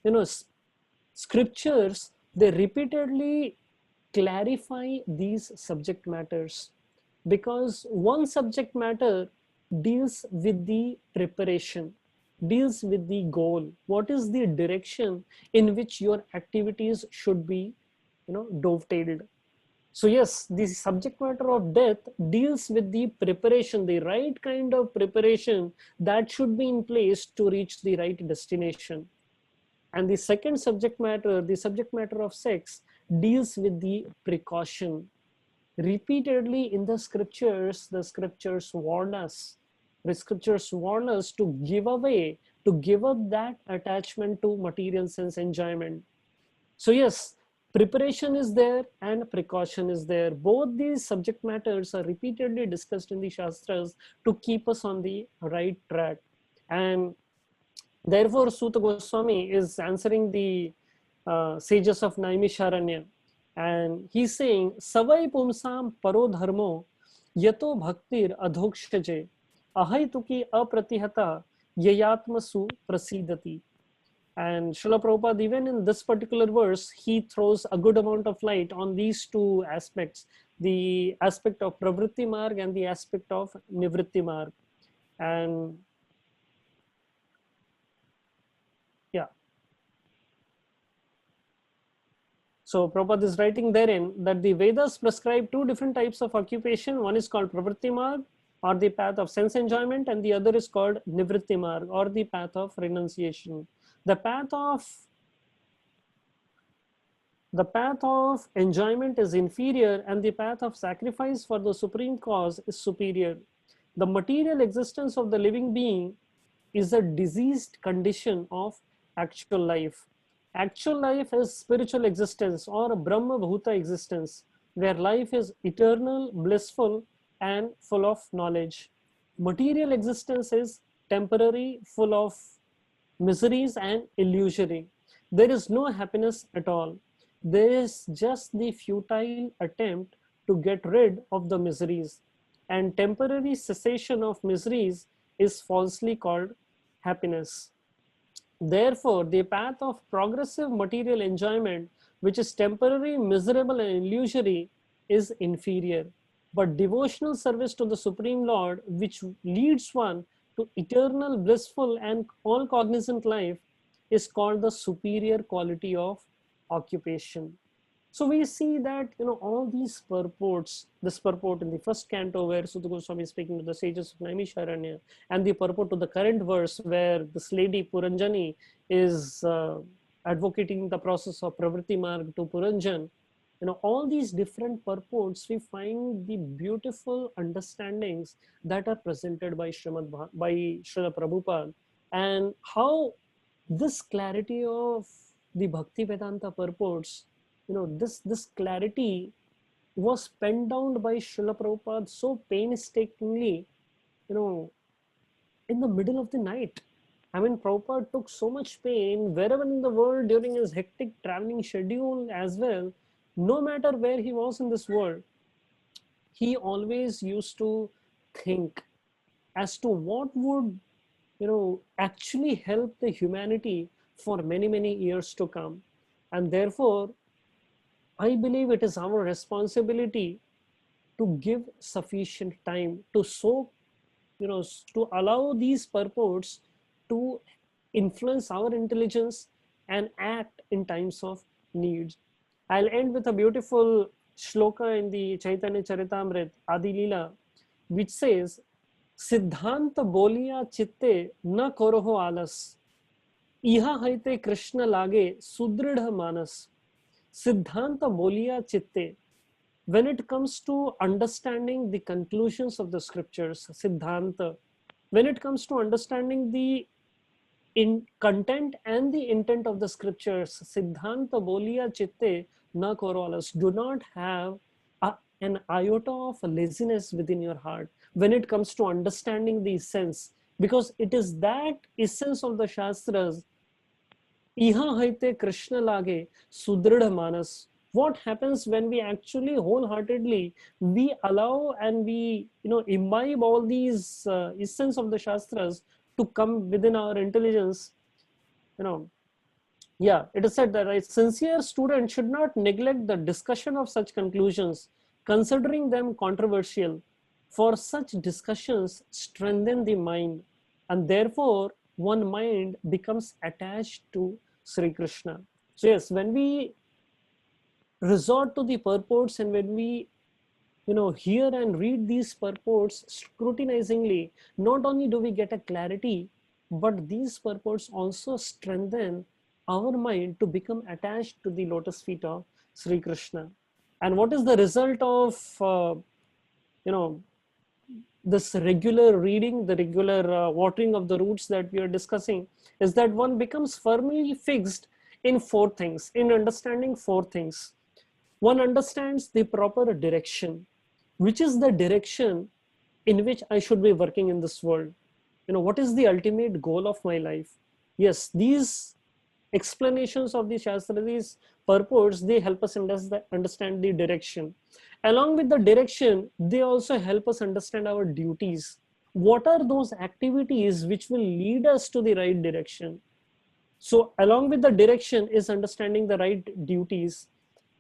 you know, scriptures, they repeatedly clarify these subject matters, because one subject matter deals with the preparation, deals with the goal, what is the direction in which your activities should be, you know, dovetailed. So yes, the subject matter of death deals with the preparation, the right kind of preparation that should be in place to reach the right destination. And the second subject matter, the subject matter of sex, deals with the precaution. Repeatedly in the scriptures warn us. The scriptures warn us to give away, to give up that attachment to material sense enjoyment. So yes, preparation is there and precaution is there. Both these subject matters are repeatedly discussed in the Shastras to keep us on the right track. And therefore, Suta Goswami is answering the sages of Naimisharanya. And he's saying, Savai pumsam paro dharmo yato bhaktir adhokshaje ahaituki apratihata yayatmasu prasidati. And Srila Prabhupada, even in this particular verse, he throws a good amount of light on these two aspects, the aspect of Pravritti Marg and the aspect of Nivritti Marg. And yeah. So Prabhupada is writing therein that the Vedas prescribe two different types of occupation. One is called Pravritti Marg, or the path of sense enjoyment, and the other is called Nivritti Marg, or the path of renunciation. The path of enjoyment is inferior, and the path of sacrifice for the supreme cause is superior. The material existence of the living being is a diseased condition of actual life. Actual life is spiritual existence, or a Brahma Bhuta existence, where life is eternal, blissful, and full of knowledge. Material existence is temporary, full of miseries and illusory. There is no happiness at all. There is just the futile attempt to get rid of the miseries, and temporary cessation of miseries is falsely called happiness. Therefore, the path of progressive material enjoyment, which is temporary, miserable, and illusory, is inferior. But devotional service to the Supreme Lord, which leads one to eternal, blissful, and all cognizant life, is called the superior quality of occupation. So we see that, all these purports, this purport in the first canto where Sutta Goswami is speaking to the sages of Naimisharanya, and the purport to the current verse where this lady Puranjani is advocating the process of Pravritti Marg to Puranjan, all these different purports, we find the beautiful understandings that are presented by by Srila Prabhupada, and how this clarity of the Bhakti Vedanta purports, this clarity was penned down by Srila Prabhupada so painstakingly, in the middle of the night. I mean, Prabhupada took so much pain wherever in the world during his hectic traveling schedule as well, no matter where he was in this world, he always used to think as to what would, actually help the humanity for many, many years to come. And therefore, I believe it is our responsibility to give sufficient time to soak, to allow these purports to influence our intelligence and act in times of needs. I'll end with a beautiful shloka in the Chaitanya Charitamrita, Adi Leela, which says, Siddhanta bolia chitte na koroho alas, iha haite Krishna lage sudridha manas. Siddhanta bolia chitte. When it comes to understanding the conclusions of the scriptures, Siddhanta, when it comes to understanding the content and the intent of the scriptures, Siddhanta bolia chitte na korolas. Do not have an iota of laziness within your heart when it comes to understanding the essence, because it is that essence of the Shastras. Iha haite Krishna lage sudridha manas. What happens when we actually wholeheartedly we allow and we imbibe all these essence of the Shastras to come within our intelligence? Yeah, it is said that a sincere student should not neglect the discussion of such conclusions, considering them controversial, for such discussions strengthen the mind, and therefore one mind becomes attached to Sri Krishna. So yes, when we resort to the purports and when we hear and read these purports scrutinizingly, not only do we get a clarity, but these purports also strengthen our mind to become attached to the lotus feet of Sri Krishna. And what is the result of this regular reading, the regular watering of the roots that we are discussing, is that one becomes firmly fixed in four things, in understanding four things. One understands the proper direction, which is the direction in which I should be working in this world. What is the ultimate goal of my life? Yes, these explanations of the Shastra, these purports, they help us understand the direction. Along with the direction, they also help us understand our duties. What are those activities which will lead us to the right direction? So along with the direction is understanding the right duties.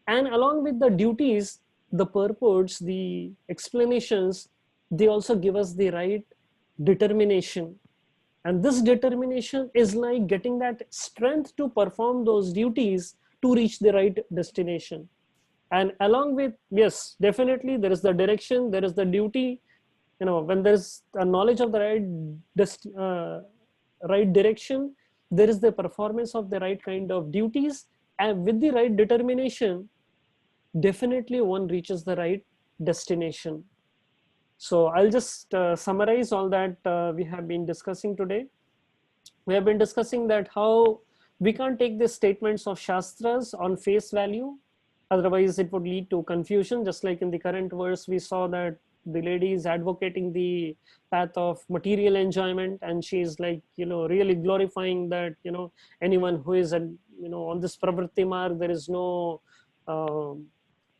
And along with the duties, the purports, the explanations, they also give us the right determination. And this determination is like getting that strength to perform those duties to reach the right destination. And along with, yes, definitely there is the direction, there is the duty. When there's a knowledge of the right direction, there is the performance of the right kind of duties. And with the right determination, definitely one reaches the right destination. So I'll just summarize all that we have been discussing today. We have been discussing that how we can't take the statements of Shastras on face value, otherwise it would lead to confusion. Just like in the current verse, we saw that the lady is advocating the path of material enjoyment, and she's like, really glorifying that, anyone who is, on this pravritti marg, there is no,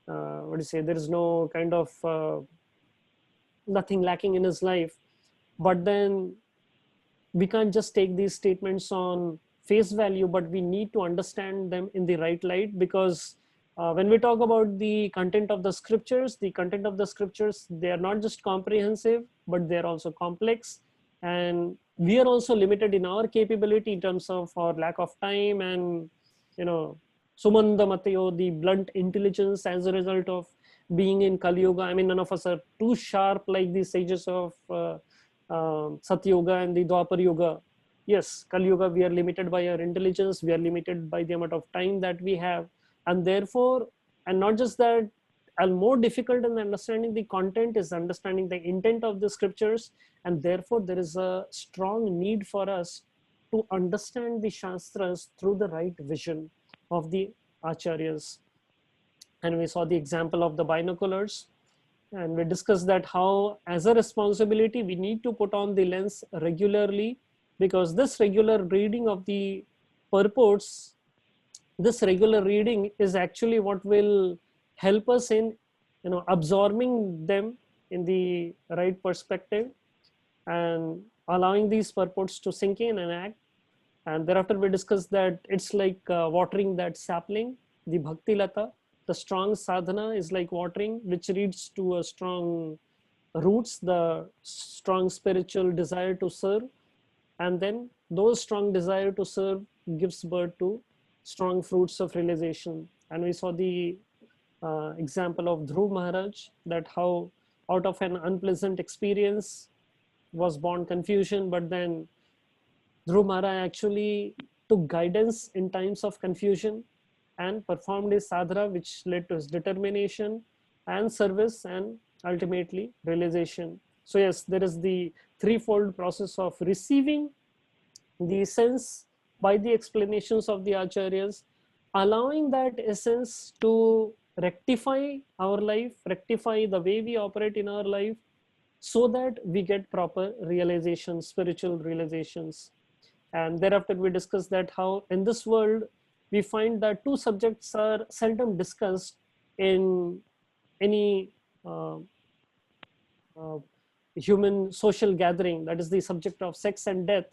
there is no kind of, nothing lacking in his life. But then we can't just take these statements on face value, but we need to understand them in the right light, because when we talk about the content of the scriptures, they are not just comprehensive, but they're also complex. And we are also limited in our capability in terms of our lack of time and, Sumanda Matayo, the blunt intelligence as a result of being in Kali Yuga. I mean, none of us are too sharp like the sages of Satya Yuga and the Dwapar Yuga. Yes, Kali Yuga, we are limited by our intelligence, we are limited by the amount of time that we have. And therefore, and not just that, and more difficult in understanding the content is understanding the intent of the scriptures. And therefore, there is a strong need for us to understand the Shastras through the right vision of the Acharyas. And we saw the example of the binoculars. And we discussed that how, as a responsibility, we need to put on the lens regularly, because this regular reading of the purports, this regular reading is actually what will help us in, absorbing them in the right perspective and allowing these purports to sink in and act. And thereafter we discussed that it's like watering that sapling, the bhakti lata. The strong sadhana is like watering, which leads to a strong roots, the strong spiritual desire to serve. And then those strong desire to serve gives birth to strong fruits of realization. And we saw the example of Dhruv Maharaj, that how out of an unpleasant experience was born confusion, but then Dhruv Maharaj actually took guidance in times of confusion and performed his sadhana, which led to his determination and service and ultimately realization. So yes, there is the threefold process of receiving the essence by the explanations of the acharyas, allowing that essence to rectify our life, rectify the way we operate in our life, so that we get proper realizations, spiritual realizations. And thereafter we discussed that how in this world we find that two subjects are seldom discussed in any uh, uh, human social gathering, that is the subject of sex and death.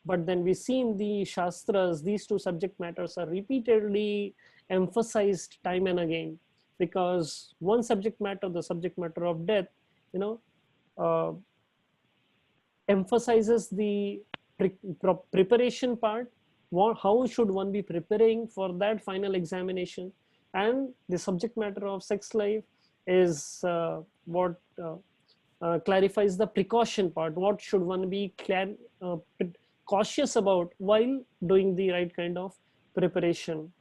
But then we see in the Shastras, these two subject matters are repeatedly emphasized time and again, because one subject matter, the subject matter of death, uh, emphasizes the preparation part. How should one be preparing for that final examination? And the subject matter of sex life is what clarifies the precaution part. What should one be cautious about while doing the right kind of preparation?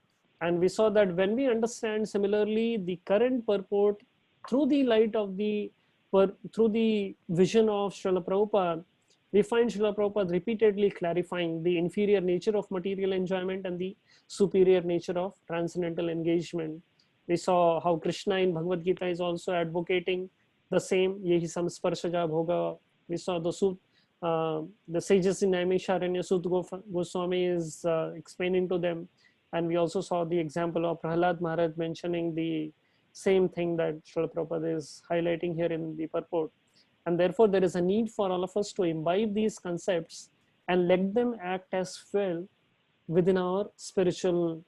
And we saw that when we understand similarly the current purport through the light of the through the vision of Srila Prabhupada, we find Srila Prabhupada repeatedly clarifying the inferior nature of material enjoyment and the superior nature of transcendental engagement. We saw how Krishna in Bhagavad Gita is also advocating the same, yehi samsparshaja bhoga. We saw the sages in Naimisharanya, Sut Goswami is explaining to them. And we also saw the example of Prahlad Maharaj mentioning the same thing that Srila Prabhupada is highlighting here in the purport. And therefore, there is a need for all of us to imbibe these concepts and let them act as fuel within our spiritual,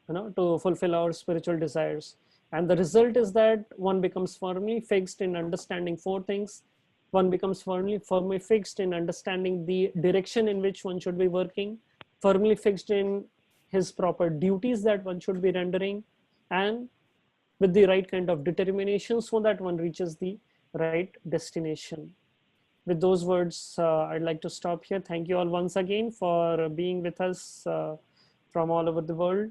to fulfill our spiritual desires. And the result is that one becomes firmly fixed in understanding four things. One becomes firmly fixed in understanding the direction in which one should be working, firmly fixed in his proper duties that one should be rendering, and with the right kind of determination so that one reaches the right destination. With those words, I'd like to stop here. Thank you all once again for being with us from all over the world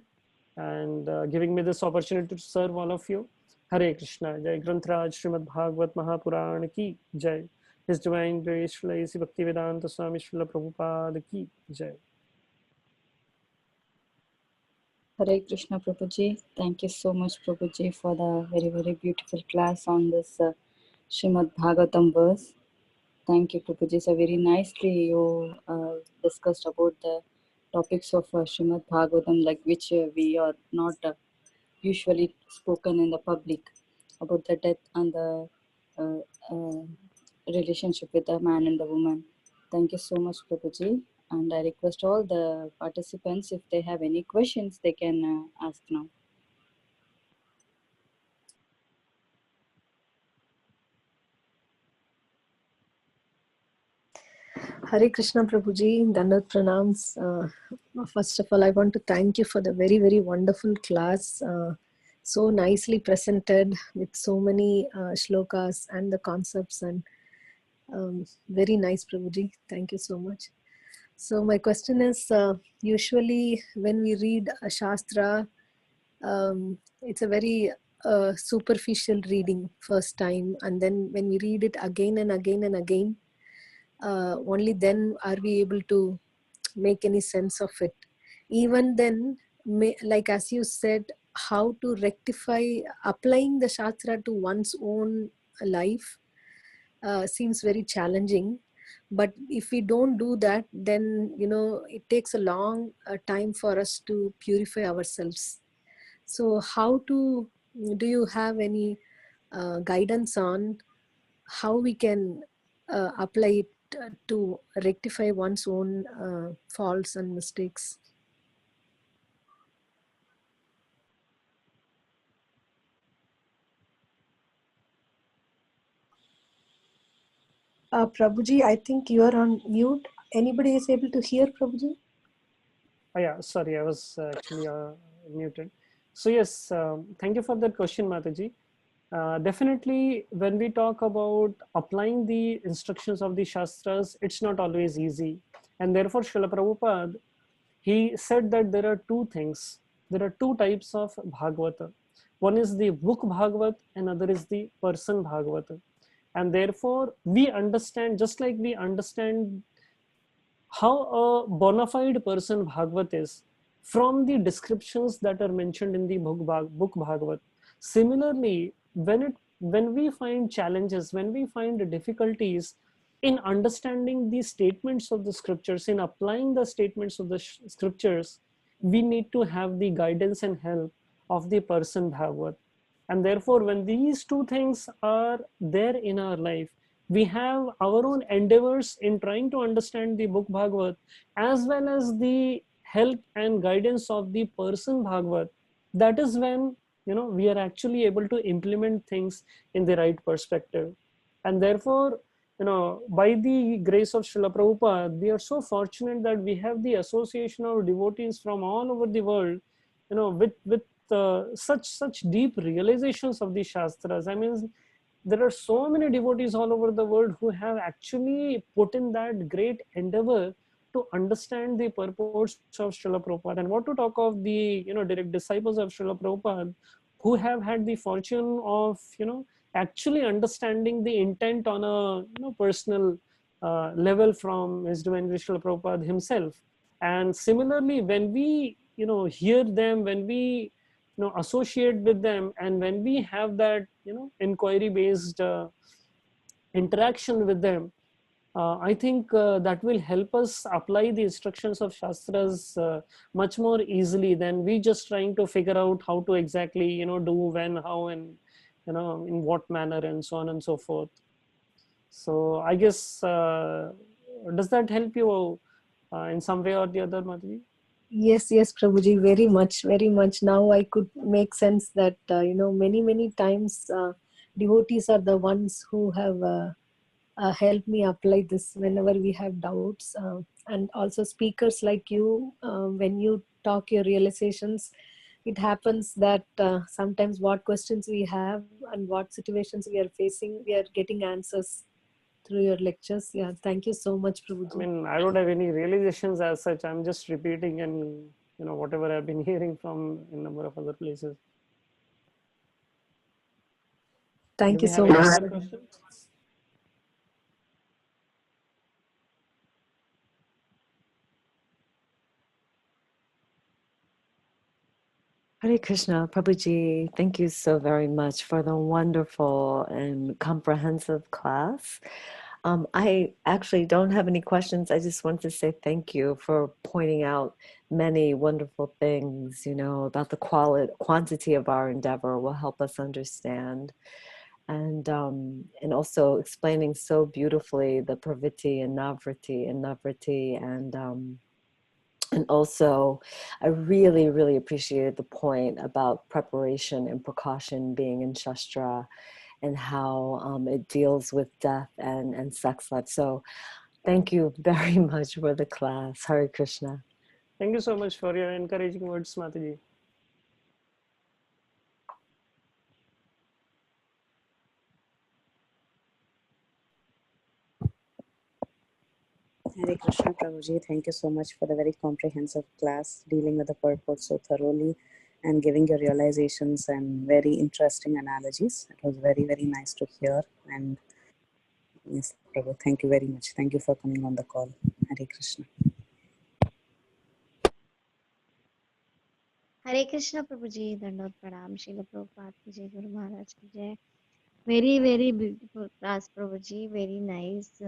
and giving me this opportunity to serve all of you. Hare Krishna. Jai Grantraj Srimad Bhagavad Mahapuran ki Jai. His Divine Grace Srila A.C. Bhaktivedanta Swami Srila Prabhupada ki Jai. Hare Krishna Prabhuji. Thank you so much Prabhuji for the very, very beautiful class on this Srimad Bhagavatam verse. Thank you Prabhuji. So very nicely you discussed about the topics of Srimad Bhagavatam, like which we are not usually spoken in the public, about the death and the relationship with the man and the woman. Thank you so much Prabhuji. And I request all the participants, if they have any questions, they can ask now. Hare Krishna Prabhuji, Dandat Pranams. First of all, I want to thank you for the very, very wonderful class. So nicely presented with so many shlokas and the concepts, and very nice, Prabhuji. Thank you so much. So my question is, usually when we read a Shastra, it's a very superficial reading first time, and then when we read it again and again and again, only then are we able to make any sense of it. Even then, like as you said, how to rectify applying the Shastra to one's own life seems very challenging. But if we don't do that, then it takes a long time for us to purify ourselves. So do you have any guidance on how we can apply it to rectify one's own faults and mistakes? Prabhuji, I think you are on mute. Anybody is able to hear Prabhuji? Oh, yeah, sorry, I was actually muted. So yes, thank you for that question, Mataji. Definitely, when we talk about applying the instructions of the Shastras, it's not always easy. And therefore, Srila Prabhupada, he said that there are two things. There are two types of Bhagavata. One is the book Bhagavat, and other is the person Bhagavata. And therefore, we understand, just like we understand how a bona fide person Bhagavat is from the descriptions that are mentioned in the book Bhagavat. Similarly, when we find challenges, when we find difficulties in understanding the statements of the scriptures, in applying the statements of the scriptures, we need to have the guidance and help of the person Bhagavat. And therefore, when these two things are there in our life, we have our own endeavors in trying to understand the book Bhagavat, as well as the help and guidance of the person Bhagavat. That is when we are actually able to implement things in the right perspective. And therefore, by the grace of Srila Prabhupada, we are so fortunate that we have the association of devotees from all over the world, with such deep realizations of the Shastras. I mean, there are so many devotees all over the world who have actually put in that great endeavor to understand the purports of Srila Prabhupada. And what to talk of the direct disciples of Srila Prabhupada, who have had the fortune of actually understanding the intent on a personal level from His Divine Grace Srila Prabhupada himself. And similarly, when we hear them, when we associate with them, and when we have that inquiry based interaction with them, I think that will help us apply the instructions of Shastras much more easily than we just trying to figure out how to exactly do, when, how, and in what manner, and so on and so forth. So I guess does that help you in some way or the other, Madhvi? Yes, Prabhuji, very much, very much. Now I could make sense that, many times devotees are the ones who have helped me apply this whenever we have doubts. And also speakers like you, when you talk your realizations, it happens that sometimes what questions we have and what situations we are facing, we are getting answers through your lectures. Yeah, thank you so much, Prabhuji. I mean, I don't have any realizations as such. I'm just repeating and whatever I've been hearing from a number of other places. Thank Do you we so have much. any other questions? Hare Krishna, Prabhuji, thank you so very much for the wonderful and comprehensive class. I actually don't have any questions. I just want to say thank you for pointing out many wonderful things, about the quantity of our endeavor will help us understand. And also explaining so beautifully the pravritti and navriti and also, I really, really appreciated the point about preparation and precaution being in Shastra and how it deals with death and sex life. So Thank you very much for the class. Hare Krishna. Thank you so much for your encouraging words, Mataji. Hare Krishna Prabhuji, thank you so much for the very comprehensive class, dealing with the purport so thoroughly and giving your realizations and very interesting analogies. It was very, very nice to hear. And yes, Prabhu, thank you very much. Thank you for coming on the call. Hare Krishna. Hare Krishna Prabhuji, Dandot Pranam, Srila Prabhupada ki Jai, Guru Maharaj ki Jai. Very, very beautiful class, Prabhuji. Very nice.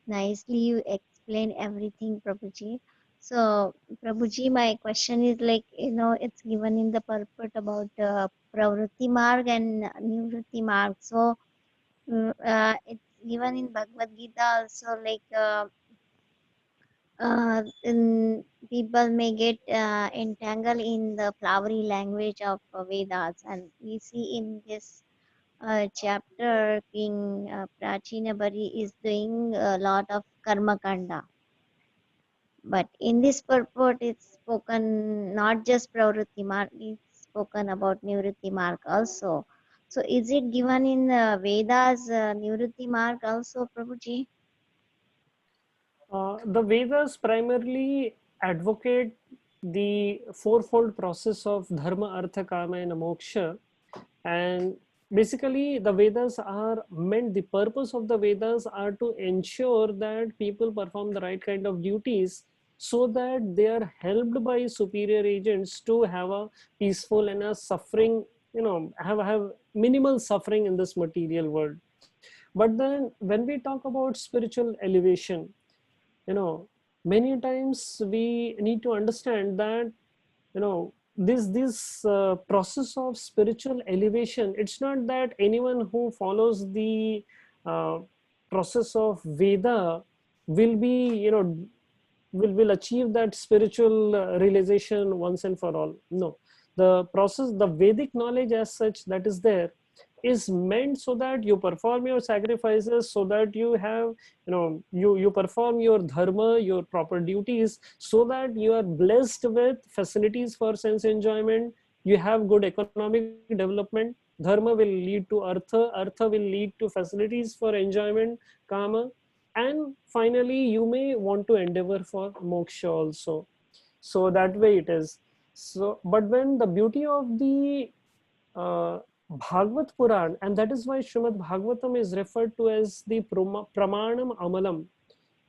Nicely you explain everything, Prabhuji. So, Prabhuji, my question is like, it's given in the purport about Pravritti Marg and Nivritti Marg. So, it's given in Bhagavad Gita also, like, people may get entangled in the flowery language of Vedas, and we see in this chapter King Prachina Bari is doing a lot of karma kanda, but in this purport it's spoken not just pravritti marg, it's spoken about nivritti marg also. So is it given in Vedas nivritti marg also, Prabhuji? The Vedas primarily advocate the fourfold process of dharma, artha, kama, and moksha. And basically, the Vedas are meant, the purpose of the Vedas are to ensure that people perform the right kind of duties so that they are helped by superior agents to have a peaceful and a suffering, have minimal suffering in this material world. But then when we talk about spiritual elevation, many times we need to understand that this process of spiritual elevation, it's not that anyone who follows the uh, process of Veda will be will achieve that spiritual realization once and for all. No, the process, the Vedic knowledge as such that is there, is meant so that you perform your sacrifices, so that you have, you perform your dharma, your proper duties, so that you are blessed with facilities for sense enjoyment, you have good economic development. Dharma will lead to artha, artha will lead to facilities for enjoyment, kama, and finally you may want to endeavor for moksha also. So that way it is. So but when the beauty of the Bhagavad Puran, and that is why Srimad Bhagavatam is referred to as the Pramanam Amalam.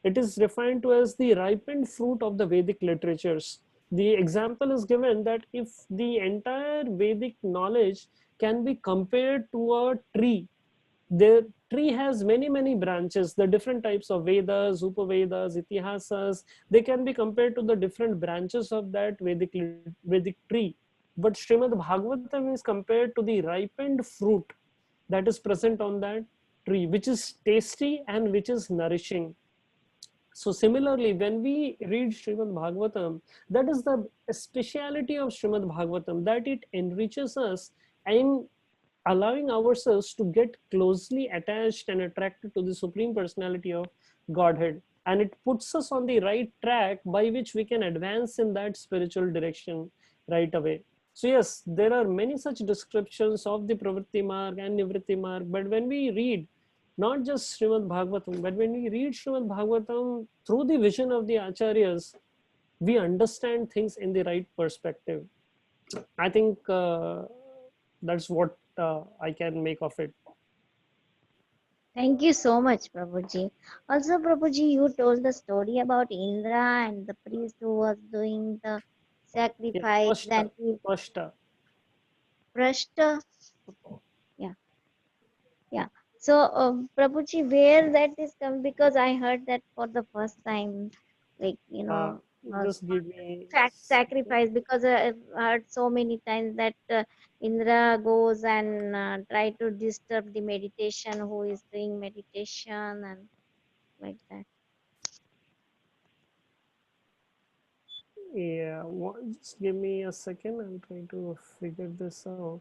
It is referred to as the ripened fruit of the Vedic literatures. The example is given that if the entire Vedic knowledge can be compared to a tree, the tree has many branches, the different types of Vedas, Upavedas, Itihasas, they can be compared to the different branches of that Vedic tree. But Srimad Bhagavatam is compared to the ripened fruit that is present on that tree, which is tasty and which is nourishing. So similarly, when we read Srimad Bhagavatam, that is the speciality of Srimad Bhagavatam, that it enriches us in allowing ourselves to get closely attached and attracted to the Supreme Personality of Godhead. And it puts us on the right track by which we can advance in that spiritual direction right away. So yes, there are many such descriptions of the Pravritti Marg and Nivritti Marg, but when we read not just Srimad Bhagavatam, but when we read Srimad Bhagavatam through the vision of the Acharyas, we understand things in the right perspective. I think that's what I can make of it. Thank you so much, Prabhuji. Also, Prabhuji, you told the story about Indra and the priest who was doing the Yeah, sacrifice and he Pashta. Prashta. Yeah, yeah. So, Prabhuji, where that is come, because I heard that for the first time, like, Uh, was just give me a second. sacrifice, because I've heard so many times that Indra goes and try to disturb the meditation, who is doing meditation and like that. Yeah, just give me a second. I'm trying to figure this out.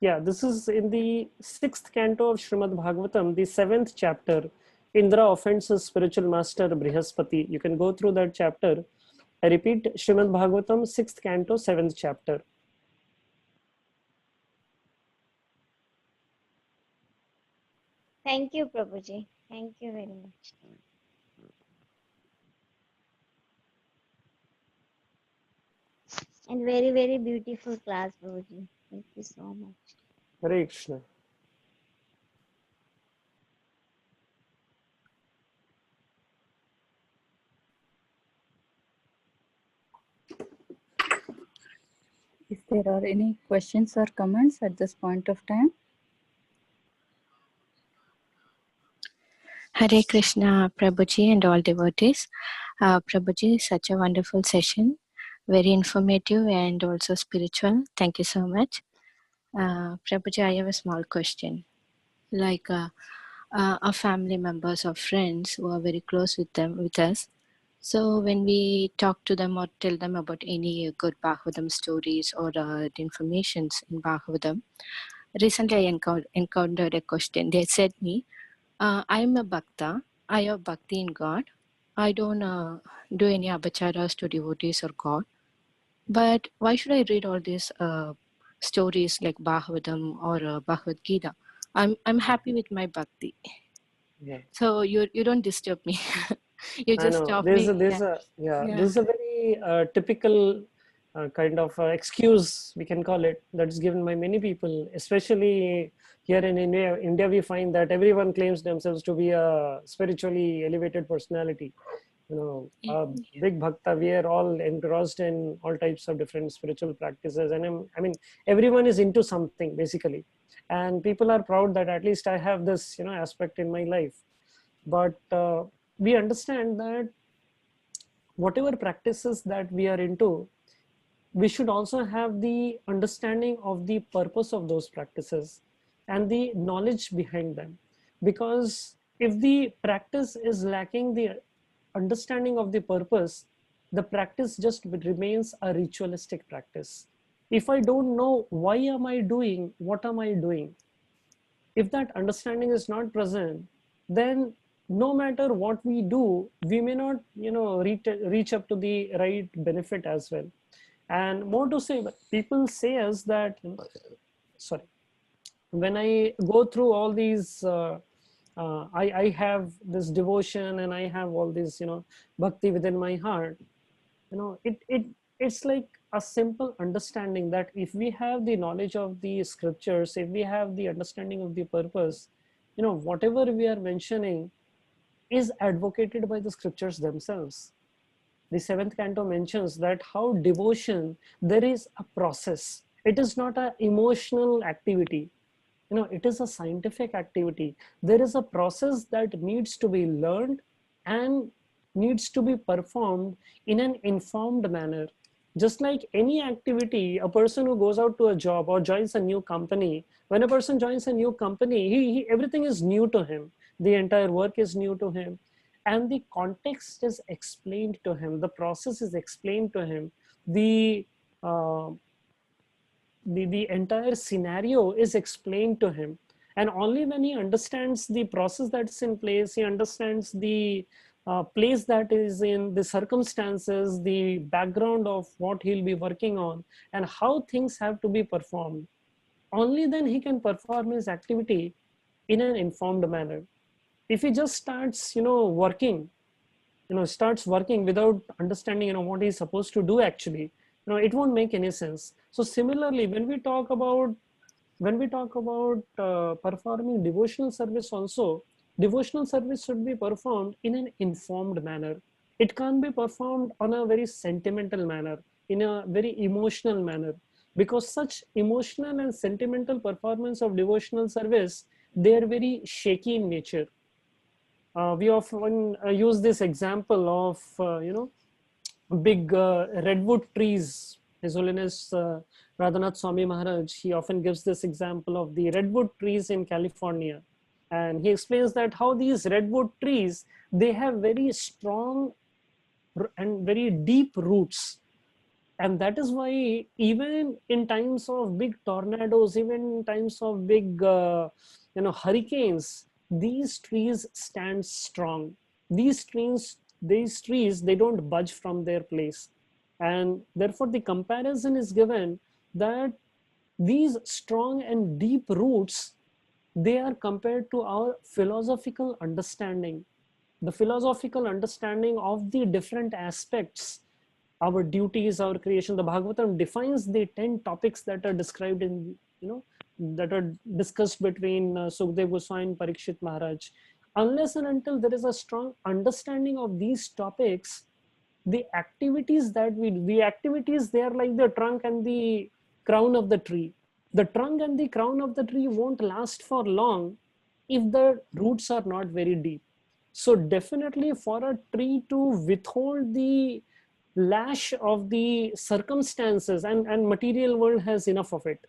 Yeah, this is in the 6th canto of Srimad Bhagavatam, the 7th chapter. Indra offends his spiritual master Brihaspati. You can go through that chapter. I repeat, Srimad Bhagavatam, 6th canto, 7th chapter. Thank you, Prabhuji. Thank you very much. And very, very beautiful class, Prabhuji. Thank you so much. Hare Krishna. If there are any questions or comments at this point of time. Hare Krishna, Prabhuji and all devotees. Prabhuji, such a wonderful session, very informative and also spiritual. Thank you so much. Prabhuji, I have a small question. Like our family members or friends who are very close with us. So when we talk to them or tell them about any good Bhagavatam stories or the informations in Bhagavatam, recently I encountered a question. They said me, I'm a bhakta. I have bhakti in God. I don't do any abacharas to devotees or God. But why should I read all these stories like Bhagavatam or Bhagavad Gita? I'm happy with my bhakti. Yeah. So you don't disturb me. You I just know stop there's me. a there's Yeah. a yeah, Yeah. this is a very typical kind of excuse, we can call it, that's given by many people, especially here in India. We find that everyone claims themselves to be a spiritually elevated personality. You know, a big bhakta. We are all engrossed in all types of different spiritual practices, and I mean, everyone is into something basically, and people are proud that at least I have this, aspect in my life. But we understand that whatever practices that we are into, we should also have the understanding of the purpose of those practices and the knowledge behind them. Because if the practice is lacking the understanding of the purpose, the practice just remains a ritualistic practice. If I don't know why am I doing, what am I doing, if that understanding is not present, then no matter what we do, we may not, reach up to the right benefit as well. And more to say, people say us that, sorry, when I go through all these, I have this devotion and I have all this, bhakti within my heart. It's like a simple understanding that if we have the knowledge of the scriptures, if we have the understanding of the purpose, whatever we are mentioning is advocated by the scriptures themselves. The 7th canto mentions that how devotion, there is a process. It is not an emotional activity. It is a scientific activity. There is a process that needs to be learned and needs to be performed in an informed manner. Just like any activity, a person who goes out to a job or joins a new company, when a person joins a new company, everything is new to him. The entire work is new to him. And the context is explained to him. The process is explained to him. Uh, the entire scenario is explained to him, and only when he understands the process that's in place, he understands the place that is in, the circumstances, the background of what he'll be working on, and how things have to be performed, only then he can perform his activity in an informed manner. If he just starts working, starts working without understanding what he's supposed to do, actually, it won't make any sense. So similarly, when we talk about performing devotional service also, devotional service should be performed in an informed manner. It can't be performed on a very sentimental manner, in a very emotional manner, because such emotional and sentimental performance of devotional service, they are very shaky in nature. We often use this example of big redwood trees. His Holiness Radhanath Swami Maharaj, he often gives this example of the redwood trees in California, and he explains that how these redwood trees, they have very strong and very deep roots. And that is why even in times of big tornadoes, even in times of big hurricanes, these trees stand strong. These trees, they don't budge from their place. And therefore the comparison is given that these strong and deep roots, they are compared to our philosophical understanding, the philosophical understanding of the different aspects, our duties, our creation. The Bhagavatam defines the 10 topics that are described in, that are discussed between Sukhdev Goswami and Parikshit Maharaj. Unless and until there is a strong understanding of these topics, the activities they are like the trunk and the crown of the tree. The trunk and the crown of the tree won't last for long if the roots are not very deep. So definitely for a tree to withhold the lash of the circumstances, and material world has enough of it.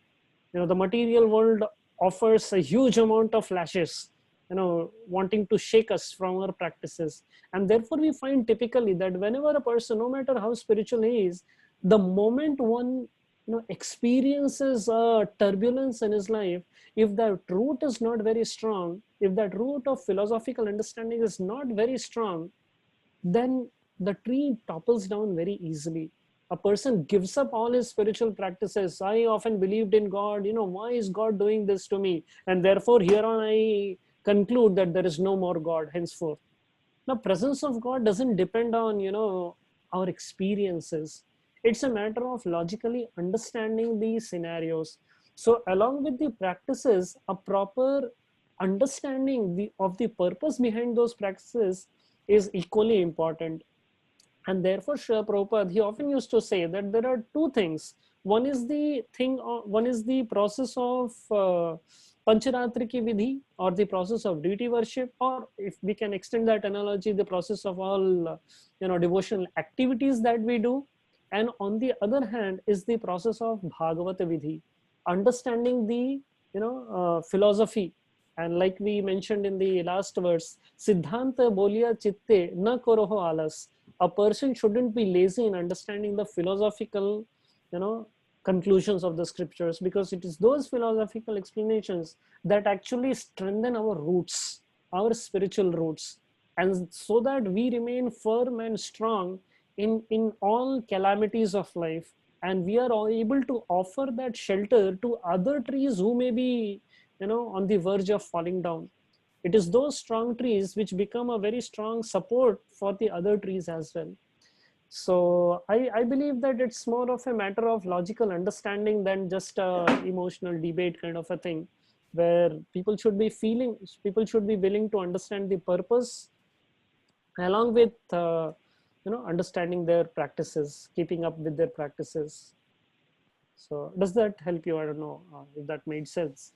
The material world offers a huge amount of lashes, wanting to shake us from our practices. And therefore we find typically that whenever a person, no matter how spiritual he is, the moment one experiences a turbulence in his life, if that root is not very strong, if that root of philosophical understanding is not very strong, then the tree topples down very easily. A person gives up all his spiritual practices. I often believed in God, why is God doing this to me? And therefore here on I conclude that there is no more God henceforth. Now, presence of God doesn't depend on, our experiences. It's a matter of logically understanding these scenarios. So along with the practices, a proper understanding of the purpose behind those practices is equally important. And therefore, Srila Prabhupada, he often used to say that there are two things. One is the process of Pancharatriki Vidhi, or the process of deity worship, or if we can extend that analogy, the process of all devotional activities that we do. And on the other hand is the process of Bhagavata Vidhi, understanding the philosophy. And like we mentioned in the last verse, Siddhanta bolia chitte na koroho alas. A person shouldn't be lazy in understanding the philosophical conclusions of the scriptures, because it is those philosophical explanations that actually strengthen our roots, our spiritual roots, and so that we remain firm and strong in all calamities of life, and we are all able to offer that shelter to other trees who may be on the verge of falling down. It is those strong trees which become a very strong support for the other trees as well. So I believe that it's more of a matter of logical understanding than just a emotional debate kind of a thing, where people should be willing to understand the purpose along with understanding their practices, keeping up with their practices. So does that help you? I don't know if that made sense.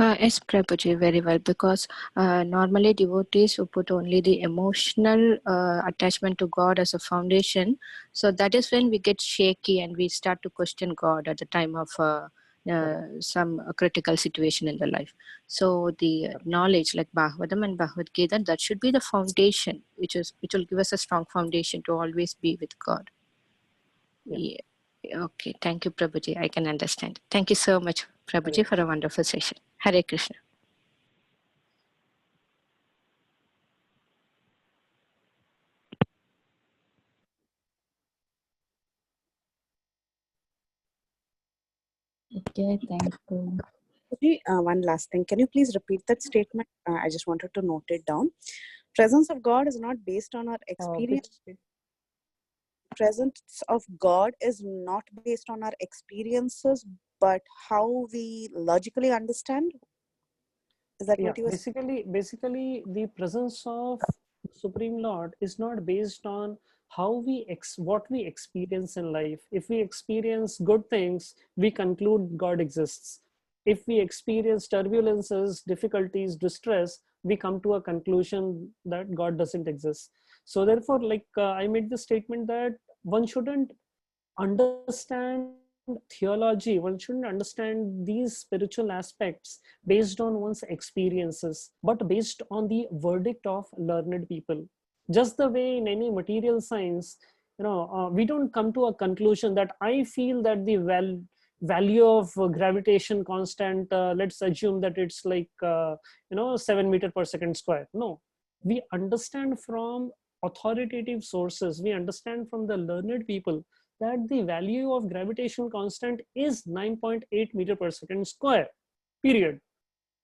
Yes, Prabhuji, very well, because normally devotees who put only the emotional attachment to God as a foundation, so that is when we get shaky and we start to question God at the time of some critical situation in the life. So the knowledge like Bhagavatam and Bhagavad Gita, that should be the foundation, which will give us a strong foundation to always be with God. Yeah. Okay, thank you, Prabhuji. I can understand. Thank you so much, Prabhuji, for a wonderful session. Hare Krishna. Okay, thank you. One last thing. Can you please repeat that statement? I just wanted to note it down. Presence of God is not based on our experience. Presence of God is not based on our experiences, but how we logically understand. Is that what you were saying? Basically, the presence of Supreme Lord is not based on how what we experience in life. If we experience good things, we conclude God exists. If we experience turbulences, difficulties, distress, we come to a conclusion that God doesn't exist. So therefore, like I made the statement that one shouldn't understand theology, one shouldn't understand these spiritual aspects based on one's experiences, but based on the verdict of learned people. Just the way in any material science, we don't come to a conclusion that I feel that the value of gravitation constant, let's assume that it's like 7 meter per second square. No, we understand from authoritative sources, we understand from the learned people that the value of gravitation constant is 9.8 meter per second square, period.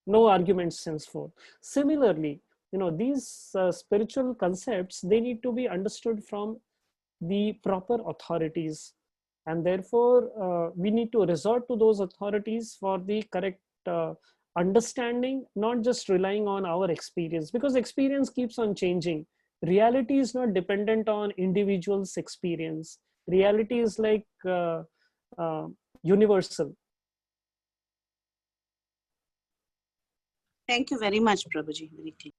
No arguments henceforth. Similarly, these spiritual concepts, they need to be understood from the proper authorities, and therefore we need to resort to those authorities for the correct understanding, not just relying on our experience, because experience keeps on changing. Reality is not dependent on individuals' experience. Reality is like universal. Thank you very much, Prabhuji. Very clear.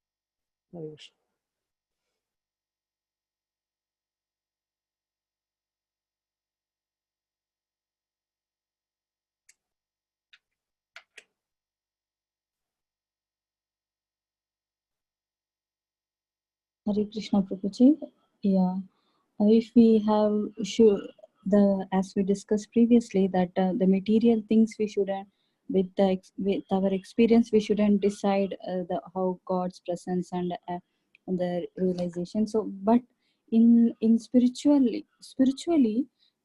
Hare Krishna Prabhuji. Yeah, if we have as we discussed previously, that the material things we shouldn't, with our experience, we shouldn't decide how God's presence and the realization. So, but in spiritually,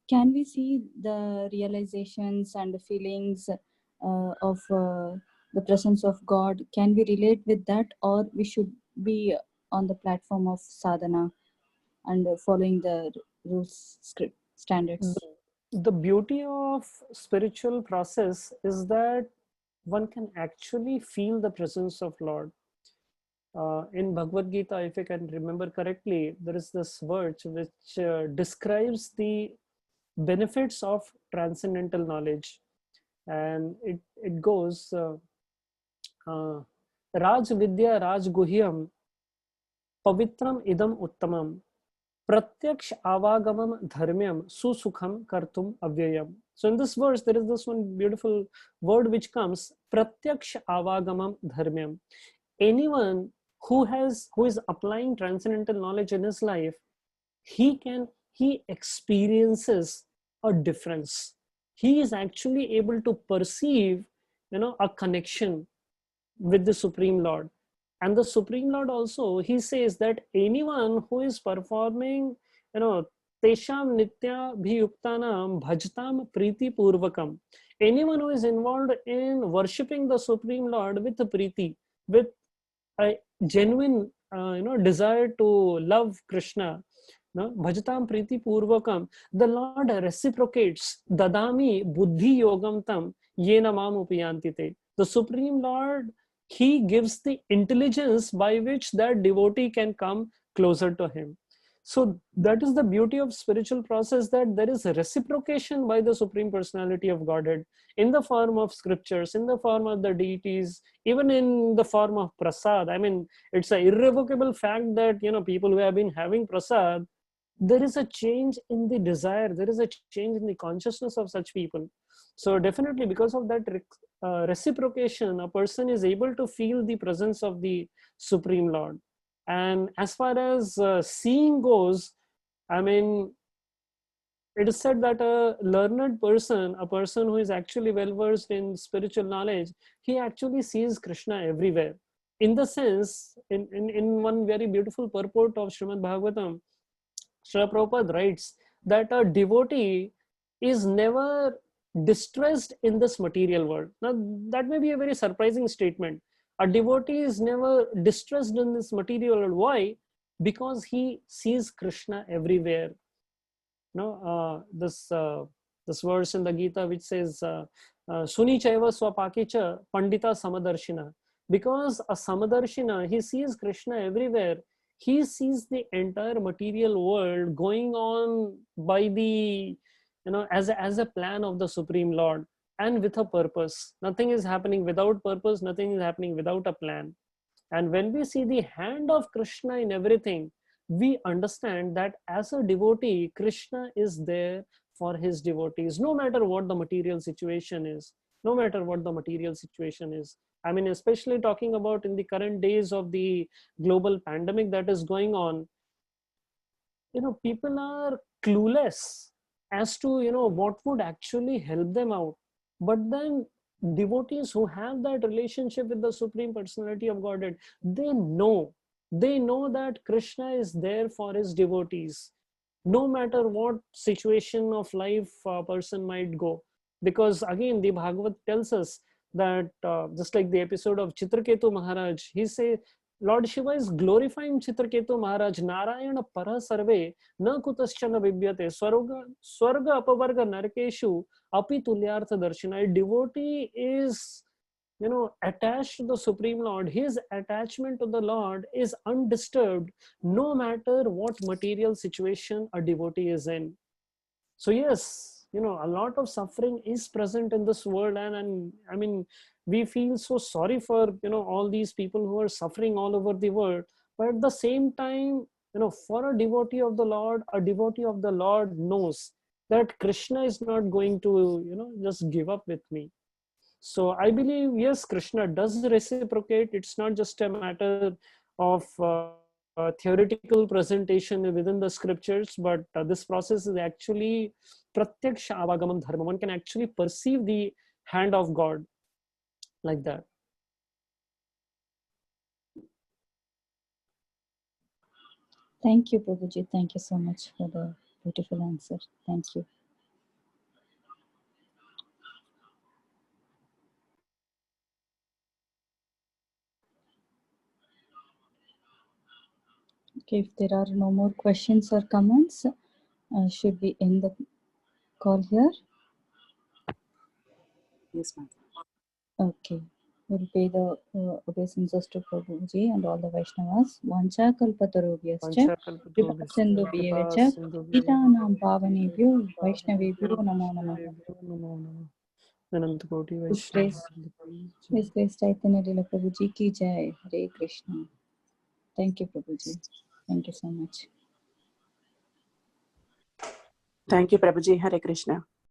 can we see the realizations and the feelings of the presence of God? Can we relate with that, or we should be on the platform of sadhana and following the rules, script, standards? The beauty of spiritual process is that one can actually feel the presence of Lord. In Bhagavad Gita, if I can remember correctly, there is this verse which describes the benefits of transcendental knowledge, and it goes Raj Vidya Raj Guhyam Pavitram Idam Uttamam Pratyaksh Avagamam Dharmyam Susukham Kartum Avyayam. So in this verse, there is this one beautiful word which comes, Pratyaksh Avagamam Dharmyam. Anyone who is applying transcendental knowledge in his life, he experiences a difference. He is actually able to perceive, a connection with the Supreme Lord. And the Supreme Lord also, he says that anyone who is performing, tesham nitya bhiyuktanam bhajtam priti purvakam. Anyone who is involved in worshipping the Supreme Lord with priti, with a genuine, desire to love Krishna, bhajatam priti purvakam, the Lord reciprocates, dadami buddhi yogam tam yena mam upayantite. The Supreme Lord, he gives the intelligence by which that devotee can come closer to him. So that is the beauty of spiritual process, that there is a reciprocation by the Supreme Personality of Godhead in the form of scriptures, in the form of the deities, even in the form of prasad. I mean, it's an irrevocable fact that, people who have been having prasad, there is a change in the desire, there is a change in the consciousness of such people. So definitely, because of that reciprocation, a person is able to feel the presence of the Supreme Lord. And as far as seeing goes, I mean, it is said that a learned person, a person who is actually well versed in spiritual knowledge, he actually sees Krishna everywhere. In the sense, in one very beautiful purport of Srimad Bhagavatam, Srila Prabhupada writes that a devotee is never distressed in this material world. Now, that may be a very surprising statement. A devotee is never distressed in this material world. Why? Because he sees Krishna everywhere. This verse in the Gita which says, Suni chaiva swapakicha pandita samadarshina. Because a samadarshina, he sees Krishna everywhere. He sees the entire material world going on by the, as a plan of the Supreme Lord, and with a purpose. Nothing is happening without purpose, nothing is happening without a plan. And when we see the hand of Krishna in everything, we understand that as a devotee, Krishna is there for his devotees, no matter what the material situation is. No matter what the material situation is. I mean, especially talking about in the current days of the global pandemic that is going on, people are clueless as to, what would actually help them out. But then devotees who have that relationship with the Supreme Personality of Godhead, they know that Krishna is there for his devotees, no matter what situation of life a person might go. Because again, the Bhagavad tells us that just like the episode of Chitraketu Maharaj, he say Lord Shiva is glorifying Chitraketu Maharaj. Narayana para sarve na kutaschana vibyate swarga apavarga narkeshu api tulyartha darshana. A devotee is, attached to the Supreme Lord. His attachment to the Lord is undisturbed, no matter what material situation a devotee is in. So yes, a lot of suffering is present in this world, and I mean, we feel so sorry for, all these people who are suffering all over the world. But at the same time, for a devotee of the Lord knows that Krishna is not going to, just give up with me. So I believe, yes, Krishna does reciprocate. It's not just a matter of theoretical presentation within the scriptures, but this process is actually pratyaksha avagamam dharma. One can actually perceive the hand of God like that. Thank you, Prabhuji. Thank you so much for the beautiful answer. Thank you. Okay, if there are no more questions or comments, should we end the call here? Yes, ma'am. Okay. We'll pay the obeisances to Prabhuji and all the Vaishnavas. Vancha kalpatarubhyascha kripa sindhu bhyevacha itanam pavanebhyo Vaishnavebhyo namo namaha. His Grace Chaitanya Leela Prabhuji ki jai. Hare Krishna. Thank you, Prabhuji. Thank you so much. Thank you, Prabhuji. Hare Krishna.